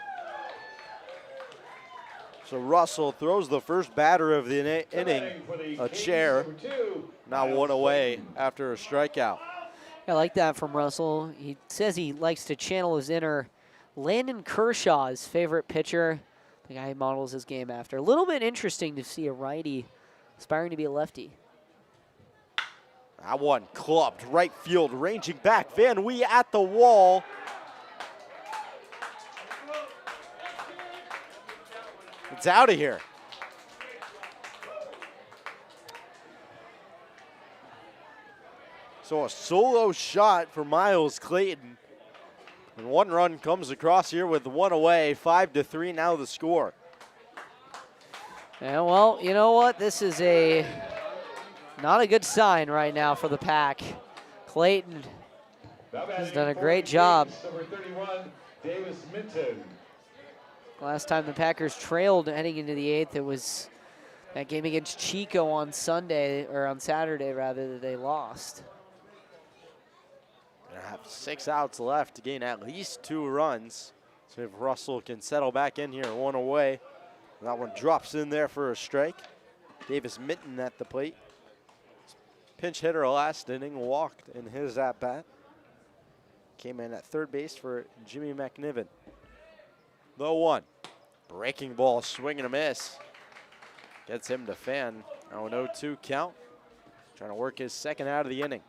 So Russell throws the first batter of the inning a chair. Now one away after a strikeout. I like that from Russell. He says he likes to channel his inner Landon Kershaw, his favorite pitcher, the guy he models his game after. A little bit interesting to see a righty aspiring to be a lefty. That one clubbed right field, ranging back. Van Wee at the wall. It's out of here. So a solo shot for Miles Clayton. And one run comes across here with one away. 5-3 now the score. Yeah, well, you know what? This is not a good sign right now for the Pack. Clayton has done a great job. Number 31, Davis Minton. Last time the Packers trailed heading into the 8th, it was that game against Chico on Saturday that they lost. Gonna have 6 outs left to gain at least 2 runs. So if Russell can settle back in here, one away. That one drops in there for a strike. Davis Minton at the plate. Pinch hitter last inning, walked in his at-bat. Came in at third base for Jimmy McNiven. The 1. Breaking ball, swing and a miss. Gets him to fan. Now an 0-2 count. Trying to work his second out of the inning.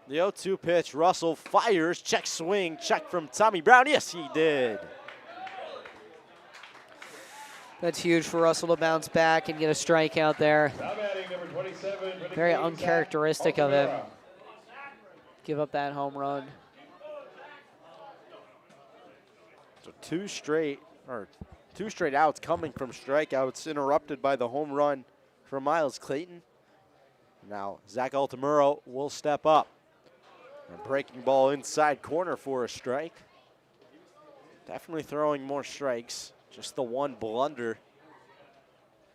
The 0-2 pitch, Russell fires, check swing, check from Tommy Brown. Yes, he did. That's huge for Russell to bounce back and get a strikeout there. Number 27 for the Very Kings, uncharacteristic of him. Altamira. Give up that home run. So two straight outs coming from strikeouts, interrupted by the home run from Miles Clayton. Now Zach Altamura will step up. A breaking ball inside corner for a strike. Definitely throwing more strikes. Just the one blunder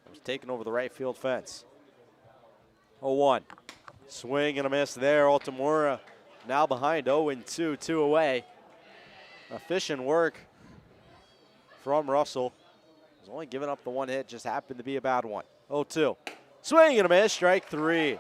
that was taken over the right field fence. 0-1. Swing and a miss there. Altamura now behind 0-2, 2 away. Efficient work from Russell. He's only given up the one hit, just happened to be a bad one. 0-2. Swing and a miss, strike 3.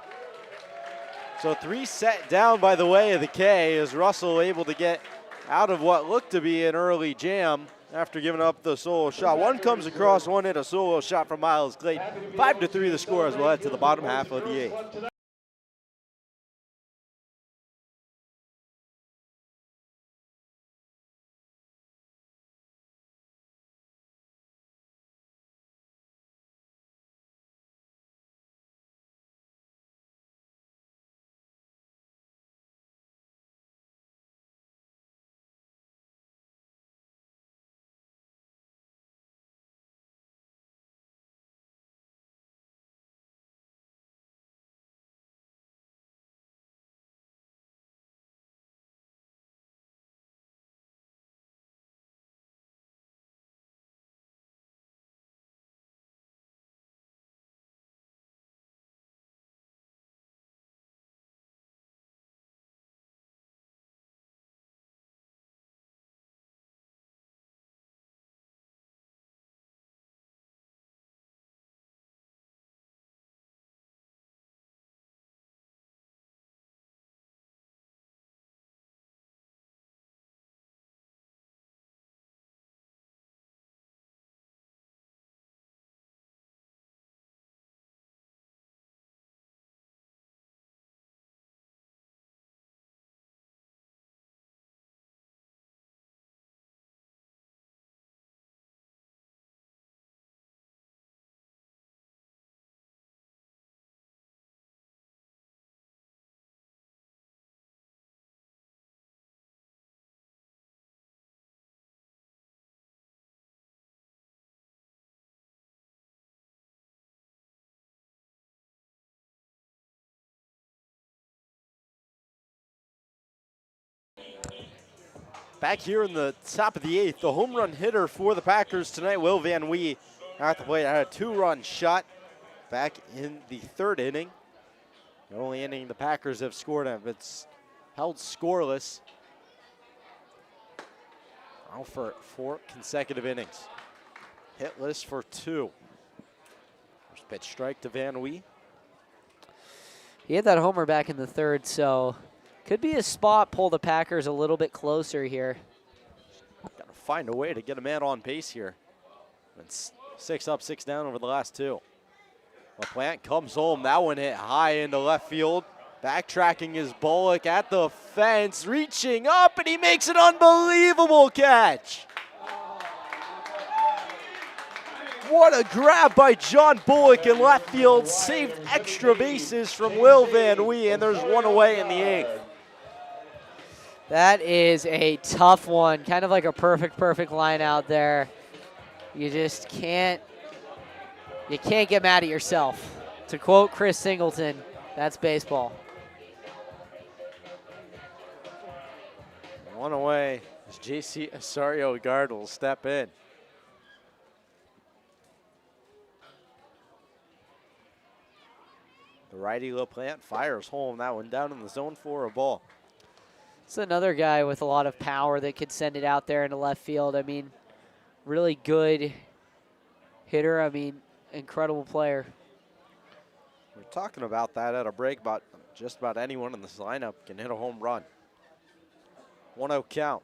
So 3 set down by the way of the K as Russell able to get out of what looked to be an early jam after giving up the solo shot. One comes across, one hit, a solo shot from Miles Clayton. 5-3 the score as we'll head to the bottom half of the 8th. Back here in the top of the 8th, the home run hitter for the Packers tonight, Will Van Wee, at the plate, had a 2-run shot back in the 3rd inning. The only inning the Packers have scored in. It's held scoreless now for 4 consecutive innings. Hitless for 2. First pitch strike to Van Wee. He had that homer back in the 3rd, so could be a spot pull the Packers a little bit closer here. Got to find a way to get a man on base here. It's 6 up, 6 down over the last 2. LaPlante comes home. That one hit high into left field. Backtracking is Bullock at the fence, reaching up, and he makes an unbelievable catch. What a grab by John Bullock in left field. Saved extra bases from Will Van Wee, and there's one away in the 8th. That is a tough one. Kind of like a perfect line out there. You just can't get mad at yourself. To quote Chris Singleton, that's baseball. One away as J.C. Osorio-Gard will step in. The righty LaPlante fires home. That one down in the zone for a ball. It's another guy with a lot of power that could send it out there into left field. I mean, really good hitter. I mean, incredible player. We're talking about that at a break, about just about anyone in this lineup can hit a home run. 1-0 count.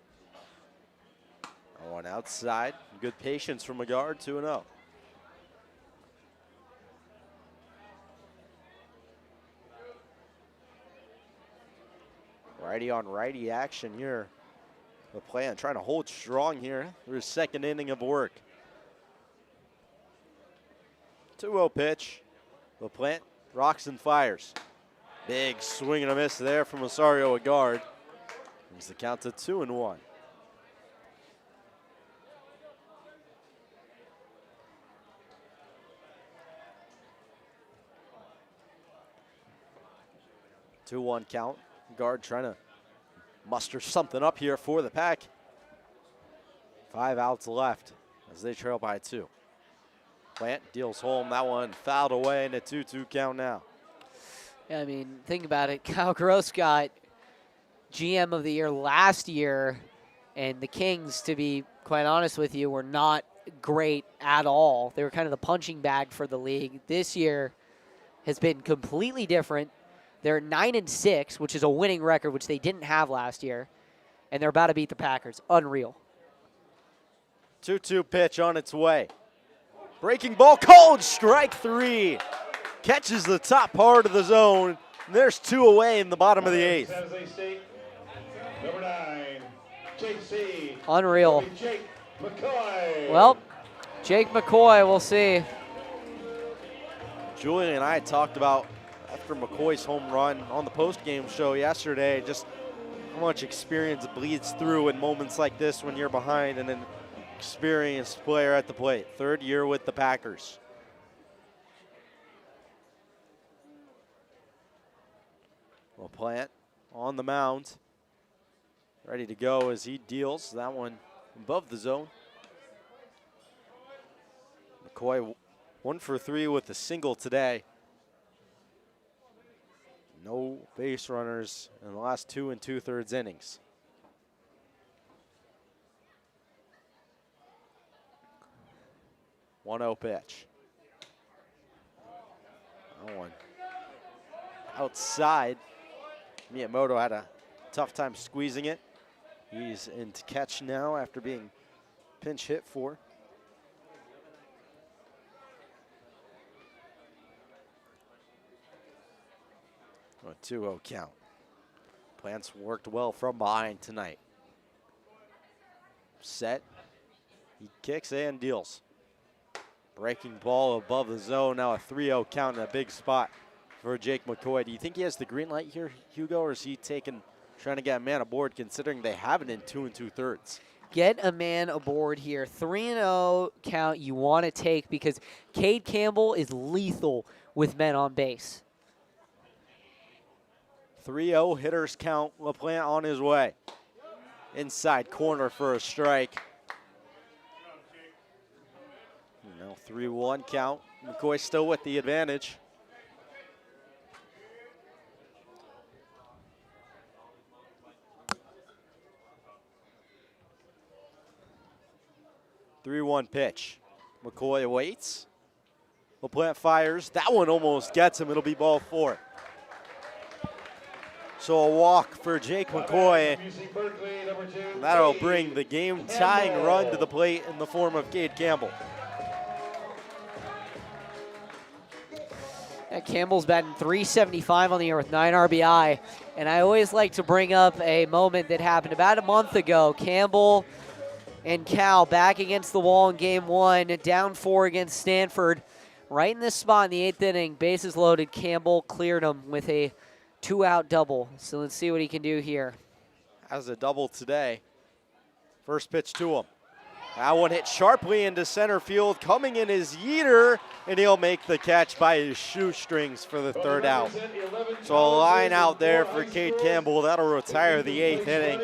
One outside. Good patience from McGard, 2-0. Righty on righty action here. LaPlante trying to hold strong here through his 2nd inning of work. 2-0 pitch. LaPlante rocks and fires. Big swing and a miss there from Osorio-Gard. Brings the count to 2-1. Two-one count. Guard trying to muster something up here for the Pack. 5 outs left as they trail by 2. Plant deals home. That one fouled away in a 2-2 count now. Yeah, I mean, think about it. Kyle Gross got GM of the year last year, and the Kings, to be quite honest with you, were not great at all. They were kind of the punching bag for the league. This year has been completely different. They're 9-6, which is a winning record, which they didn't have last year, and they're about to beat the Packers. Unreal. 2-2 pitch on its way. Breaking ball called, strike 3. Catches the top part of the zone. And there's 2 away in the bottom of the 8th. San Jose State, number 9, JC. Unreal. Jake McCoy. Well, Jake McCoy, we'll see. Julian and I talked about, after McCoy's home run on the post-game show yesterday, just how much experience bleeds through in moments like this when you're behind and an experienced player at the plate. 3rd year with the Packers. LaPlante on the mound, ready to go as he deals that one above the zone. McCoy 1 for 3 with a single today. No base runners in the last 2 2/3 innings. One-0 pitch. That one outside. Miyamoto had a tough time squeezing it. He's in to catch now after being pinch hit for. A 2-0 count. Plants worked well from behind tonight. Set. He kicks and deals. Breaking ball above the zone. Now a 3-0 count in a big spot for Jake McCoy. Do you think he has the green light here, Hugo, or is he trying to get a man aboard considering they have it in 2 2/3? Get a man aboard here. 3-0 count you want to take because Cade Campbell is lethal with men on base. 3-0 hitters count. LaPlante on his way. inside corner for a strike. Now 3-1 count. McCoy still with the advantage. Three-one pitch. McCoy waits. LaPlante fires. That one almost gets him. It'll be ball 4. So a walk for Jake McCoy. That'll bring the game-tying run to the plate in the form of Cade Campbell. Campbell's batting .375 on the year with 9 RBI. And I always like to bring up a moment that happened about a month ago. Campbell and Cal back against the wall in game 1, down 4 against Stanford. Right in this spot in the 8th inning, bases loaded, Campbell cleared him with a 2-out double. So let's see what he can do here. Has a double today. First pitch to him. That one hit sharply into center field. Coming in is Yeater, and he'll make the catch by his shoestrings for the 3rd out. So a line out there for Cade Campbell. That'll retire the 8th inning.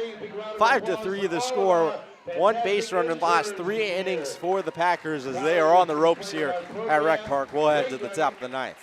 5-3 the score. 1 base run in the last 3 innings for the Packers as they are on the ropes here at Rec Park. We'll head to the top of the 9th.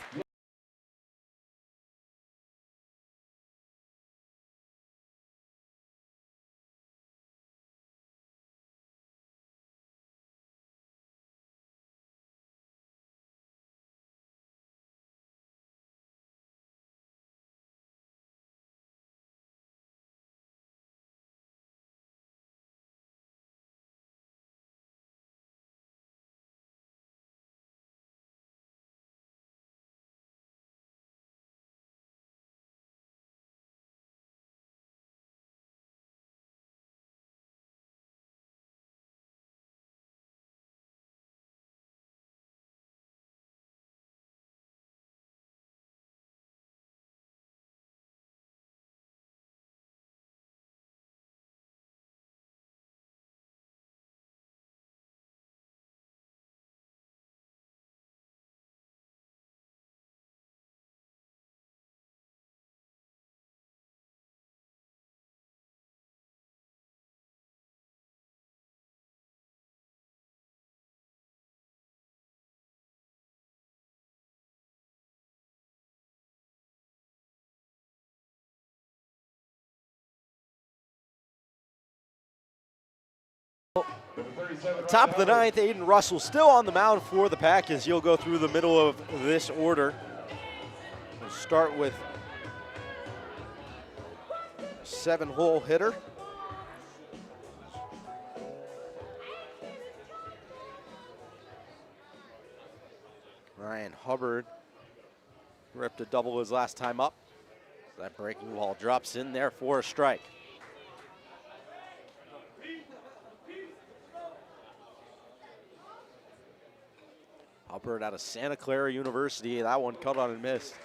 Top of the 9th, Aiden Russell still on the mound for the Packers. He'll go through the middle of this order. We'll start with 7-hole hitter. Ryan Hubbard ripped a double his last time up. That breaking ball drops in there for a strike. Hubbard out of Santa Clara University. That one cut on and missed.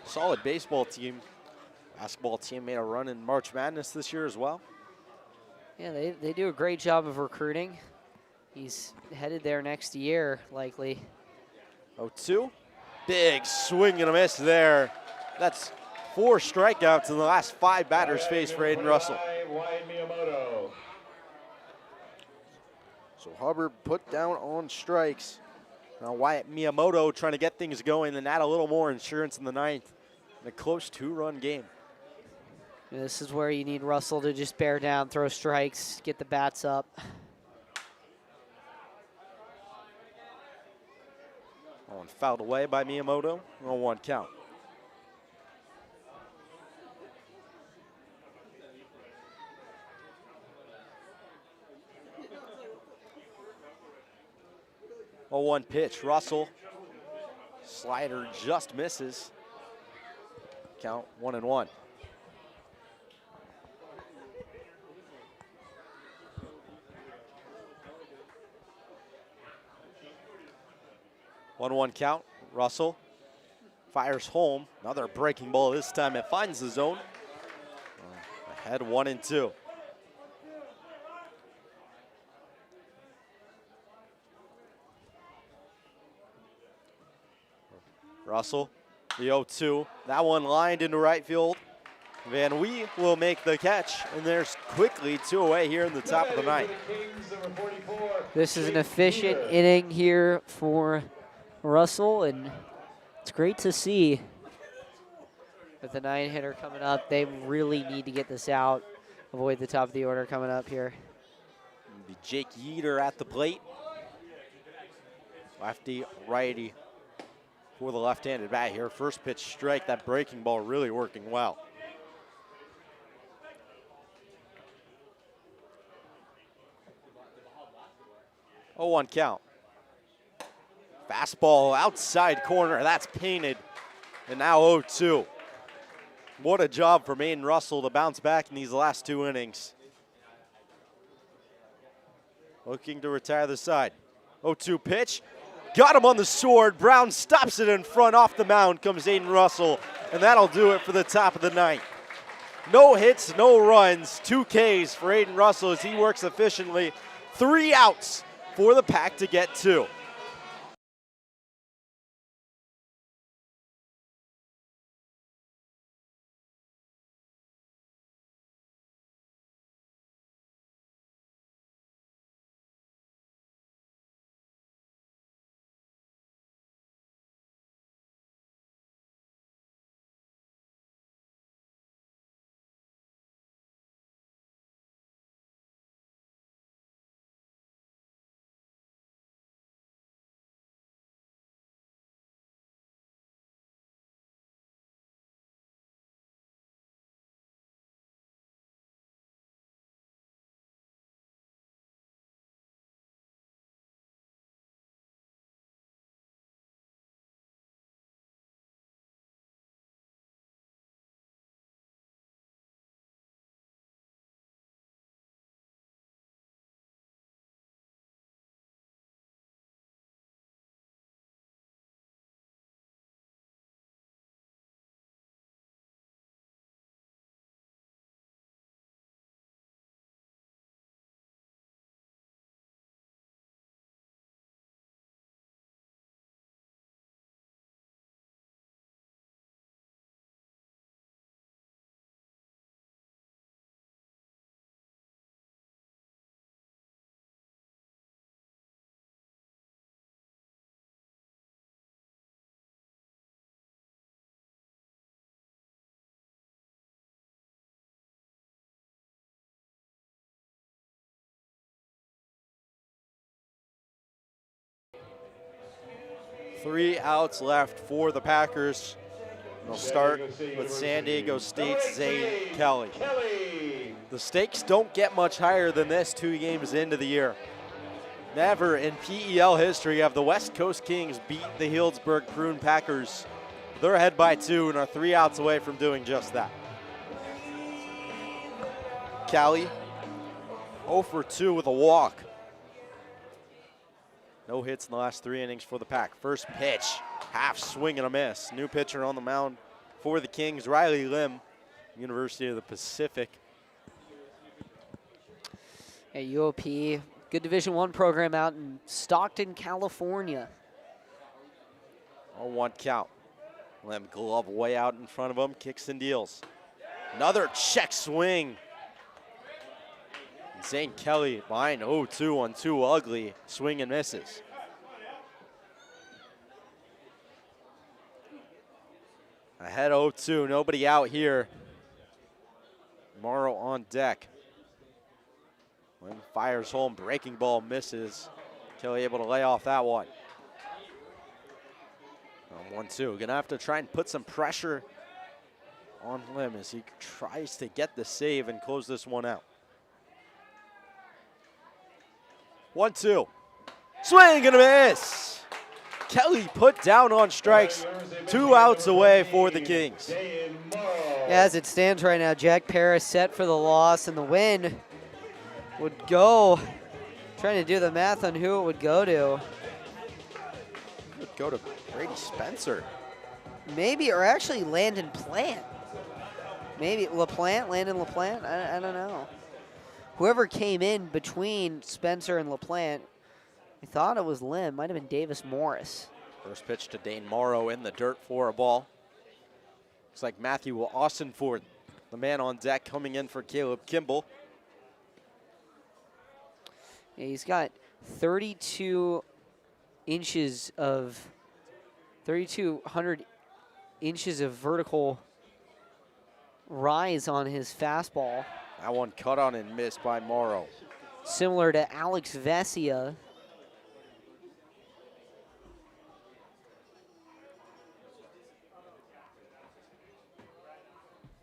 Solid baseball team. Basketball team made a run in March Madness this year as well. Yeah, they do a great job of recruiting. He's headed there next year, likely. 0-2. Big swing and a miss there. That's 4 strikeouts in the last 5 batters faced for Aiden Russell. So Hubbard put down on strikes. Now Wyatt Miyamoto trying to get things going and add a little more insurance in the 9th. In a close 2-run game. This is where you need Russell to just bear down, throw strikes, get the bats up. One fouled away by Miyamoto. 0-1 count. A 1 pitch. Russell. Slider just misses. Count 1-1. One count. Russell fires home. Another breaking ball. This time it finds the zone. Ahead 1-2. Russell, the 0-2. That one lined into right field. Van Wee will make the catch, and there's quickly 2 away here in the top of the ninth. This is an efficient inning here for Russell, and it's great to see. With the 9-hitter coming up, they really need to get this out. Avoid the top of the order coming up here. It'll be Jake Yeater at the plate. Lefty, righty for the left-handed bat here. First pitch strike, that breaking ball really working well. Oh, 1 count. Fastball outside corner, that's painted. And now 0-2. What a job for Aiden Russell to bounce back in these last 2 innings. Looking to retire the side. 0-2 pitch. Got him on the sword. Brown stops it in front. Off the mound comes Aiden Russell. And that'll do it for the top of the ninth. No hits, no runs. 2 Ks for Aiden Russell as he works efficiently. 3 outs for the Pack to get 2. Three outs left for the Packers. They'll start with San Diego State's Zane Kelly. The stakes don't get much higher than this 2 games into the year. Never in PEL history have the West Coast Kings beat the Healdsburg Prune Packers. They're ahead by 2 and are 3 outs away from doing just that. Calif, 0 for 2 with a walk. No hits in the last 3 innings for the Pack. First pitch, half swing and a miss. New pitcher on the mound for the Kings, Riley Lim, University of the Pacific. At UOP, good Division I program out in Stockton, California. 0-1 count. Lim glove way out in front of him, kicks and deals. Another check swing. Zane Kelly behind 0-2 on 2 ugly swing and misses. Ahead 0-2, nobody out here. Morrow on deck. Lim fires home, breaking ball misses. Kelly able to lay off that one. 1-2, gonna have to try and put some pressure on Lim as he tries to get the save and close this one out. 1-2. Swing and a miss. Kelly put down on strikes. 2 outs away for the Kings. As it stands right now, Jack Paris set for the loss, and the win would go. Trying to do the math on who it would go to. It would go to Brady Spencer. Maybe, or actually Landon Plant. Maybe Landon LaPlante, I don't know. Whoever came in between Spencer and LaPlante, I thought it was Lim, might have been Davis Morris. First pitch to Dane Morrow in the dirt for a ball. Looks like Matthew Austinford the man on deck coming in for Caleb Kimball. Yeah, he's got 3,200 inches of vertical rise on his fastball. That one cut on and missed by Morrow. Similar to Alex Vesia.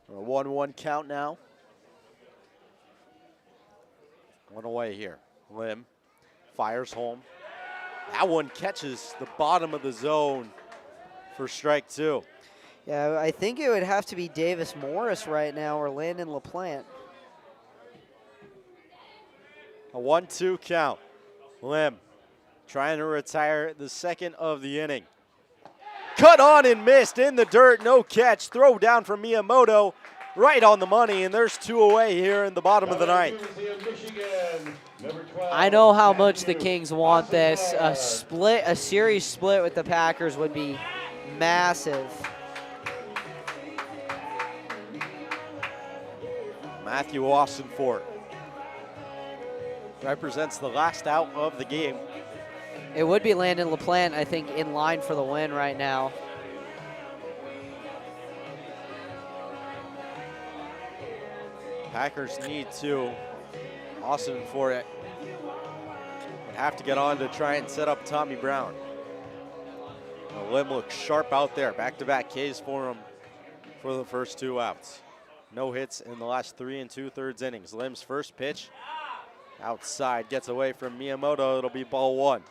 A 1-1 count now. One away here. Lim fires home. That one catches the bottom of the zone for strike 2. Yeah, I think it would have to be Davis Morris right now or Landon LaPlante. A 1-2 count. Lim trying to retire the second of the inning. Cut on and missed in the dirt, no catch. Throw down from Miyamoto, right on the money, and there's 2 away here in the bottom of the ninth. I know how much the Kings want this. A series split with the Packers would be massive. Matthew Austinfort represents the last out of the game. It would be Landon LaPlante, I think, in line for the win right now. Packers need to. Austinfort would have to get on to try and set up Tommy Brown. The Lim looks sharp out there. Back-to-back Ks for him for the first 2 outs. No hits in the last 3 2/3 innings. Lim's first pitch outside, gets away from Miyamoto. It'll be ball 1.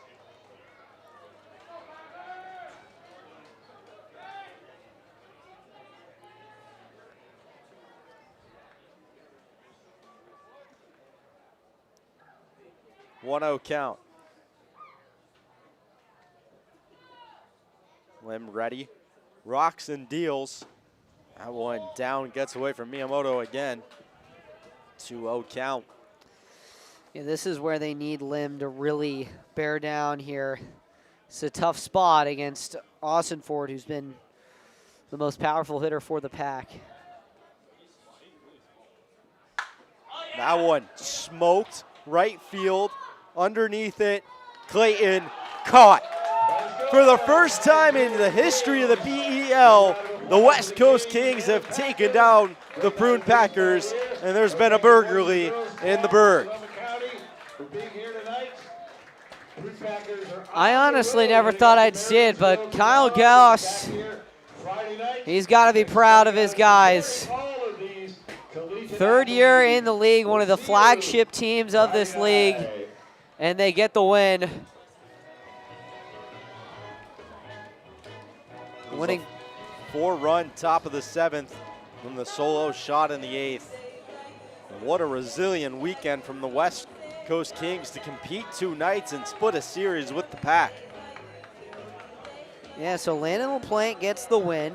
One-0 count. Lim ready, rocks and deals. That one down, gets away from Miyamoto again. 2-0 count. Yeah, this is where they need Lim to really bear down here. It's a tough spot against Austinfort, who's been the most powerful hitter for the Pack. That one smoked, right field, underneath it. Clayton caught. For the first time in the history of the BEL, the West Coast Kings have taken down the Prune Packers, and there's been a burglary in the Berg. I honestly never thought I'd see it, but Kyle Gauss, he's got to be proud of his guys. 3rd year in the league, one of the flagship teams of this league, and they get the win. Winning 4-run top of the 7th from the solo shot in the 8th. And what a resilient weekend from the West Coast Kings to compete 2 nights and split a series with the Pack. Yeah, so Landon LaPlante gets the win.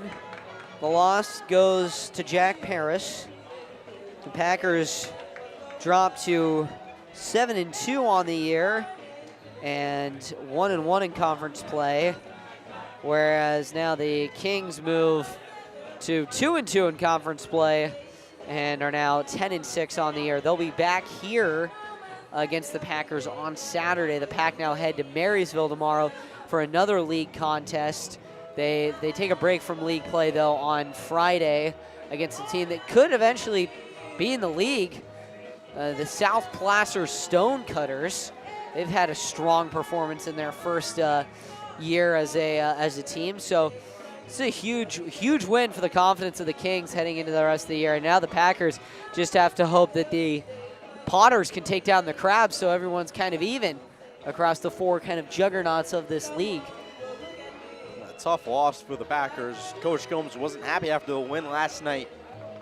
The loss goes to Jack Paris. The Packers drop to 7-2 on the year and 1-1 in conference play. Whereas now the Kings move to 2-2 in conference play and are now 10-6 on the year. They'll be back here against the Packers on Saturday. The Pack now head to Marysville tomorrow for another league contest. They take a break from league play, though, on Friday against a team that could eventually be in the league, the South Placer Stonecutters. They've had a strong performance in their first year as a team, so it's a huge win for the confidence of the Kings heading into the rest of the year. And now the Packers just have to hope that the Potters can take down the Crabs, so everyone's kind of even across the 4 kind of juggernauts of this league. A tough loss for the Packers. Coach Gomes wasn't happy after the win last night,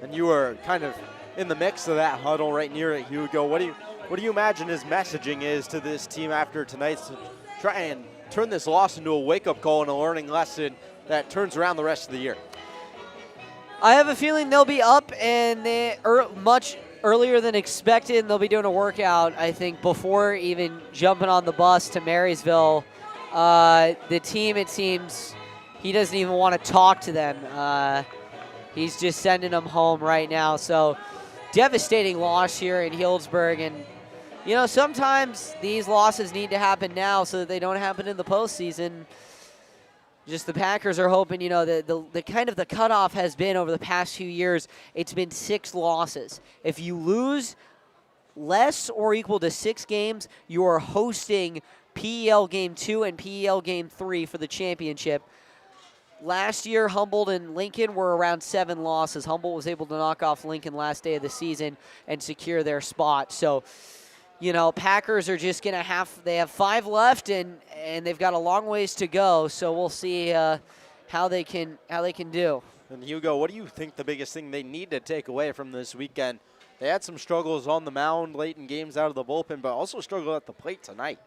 and you were kind of in the mix of that huddle right near it, Hugo. What do you imagine his messaging is to this team after tonight's to try and turn this loss into a wake-up call and a learning lesson that turns around the rest of the year? I have a feeling they'll be up and much earlier than expected, and they'll be doing a workout, I think, before even jumping on the bus to Marysville. The team, it seems, he doesn't even want to talk to them. he's just sending them home right now. So devastating loss here in Healdsburg. And, you know, sometimes these losses need to happen now so that they don't happen in the postseason. Just the Packers are hoping, you know, the kind of the cutoff has been over the past few years, it's been 6 losses. If you lose less or equal to 6 games, you are hosting PEL Game 2 and PEL Game 3 for the championship. Last year, Humboldt and Lincoln were around 7 losses. Humboldt was able to knock off Lincoln last day of the season and secure their spot. So, you know, Packers are just going to they have 5 left, and they've got a long ways to go. So we'll see how they can do. And Hugo, what do you think the biggest thing they need to take away from this weekend? They had some struggles on the mound late in games out of the bullpen, but also struggled at the plate tonight.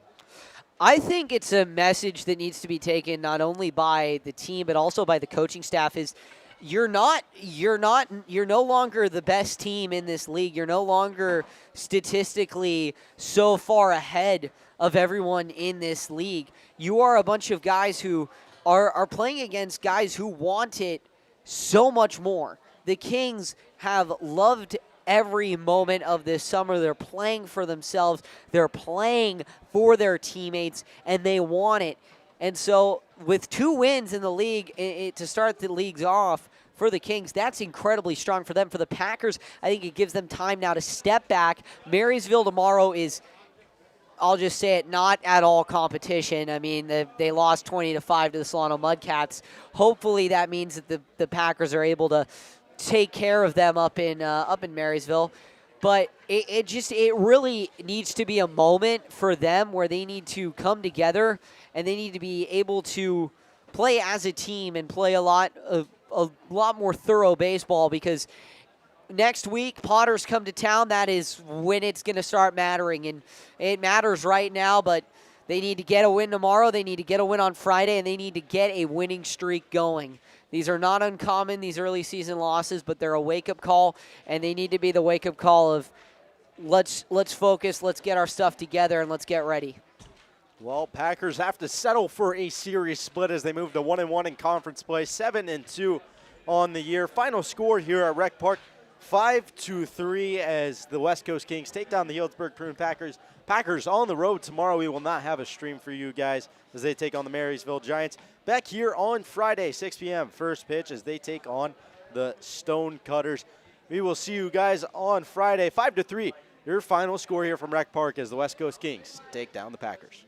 I think it's a message that needs to be taken not only by the team but also by the coaching staff is you're no longer the best team in this league. You're no longer statistically so far ahead of everyone in this league. You are a bunch of guys who are playing against guys who want it so much more. The Kings have loved every moment of this summer. They're playing for themselves. They're playing for their teammates, and they want it. And so with 2 wins in the league to start the leagues off for the Kings, that's incredibly strong for them. For the Packers, I think it gives them time now to step back. Marysville tomorrow is, I'll just say it, not at all competition. I mean, they lost 20-5 to the Solano Mudcats. Hopefully that means that the Packers are able to take care of them up in Marysville. But it really needs to be a moment for them where they need to come together and they need to be able to play as a team and play a lot more thorough baseball, because next week Potters come to town. That is when it's going to start mattering, and it matters right now, but they need to get a win tomorrow. They need to get a win on Friday, and they need to get a winning streak going. These are not uncommon, these early season losses, but they're a wake-up call, and they need to be the wake-up call of let's focus, let's get our stuff together, and let's get ready. Well, Packers have to settle for a series split as they move to 1-1 in conference play, 7-2 on the year. Final score here at Rec Park, 5-3 as the West Coast Kings take down the Healdsburg Prune Packers. Packers on the road tomorrow. We will not have a stream for you guys as they take on the Marysville Giants. Back here on Friday, 6 p.m., first pitch as they take on the Stone Cutters. We will see you guys on Friday, 5-3. Your final score here from Rec Park as the West Coast Kings take down the Packers.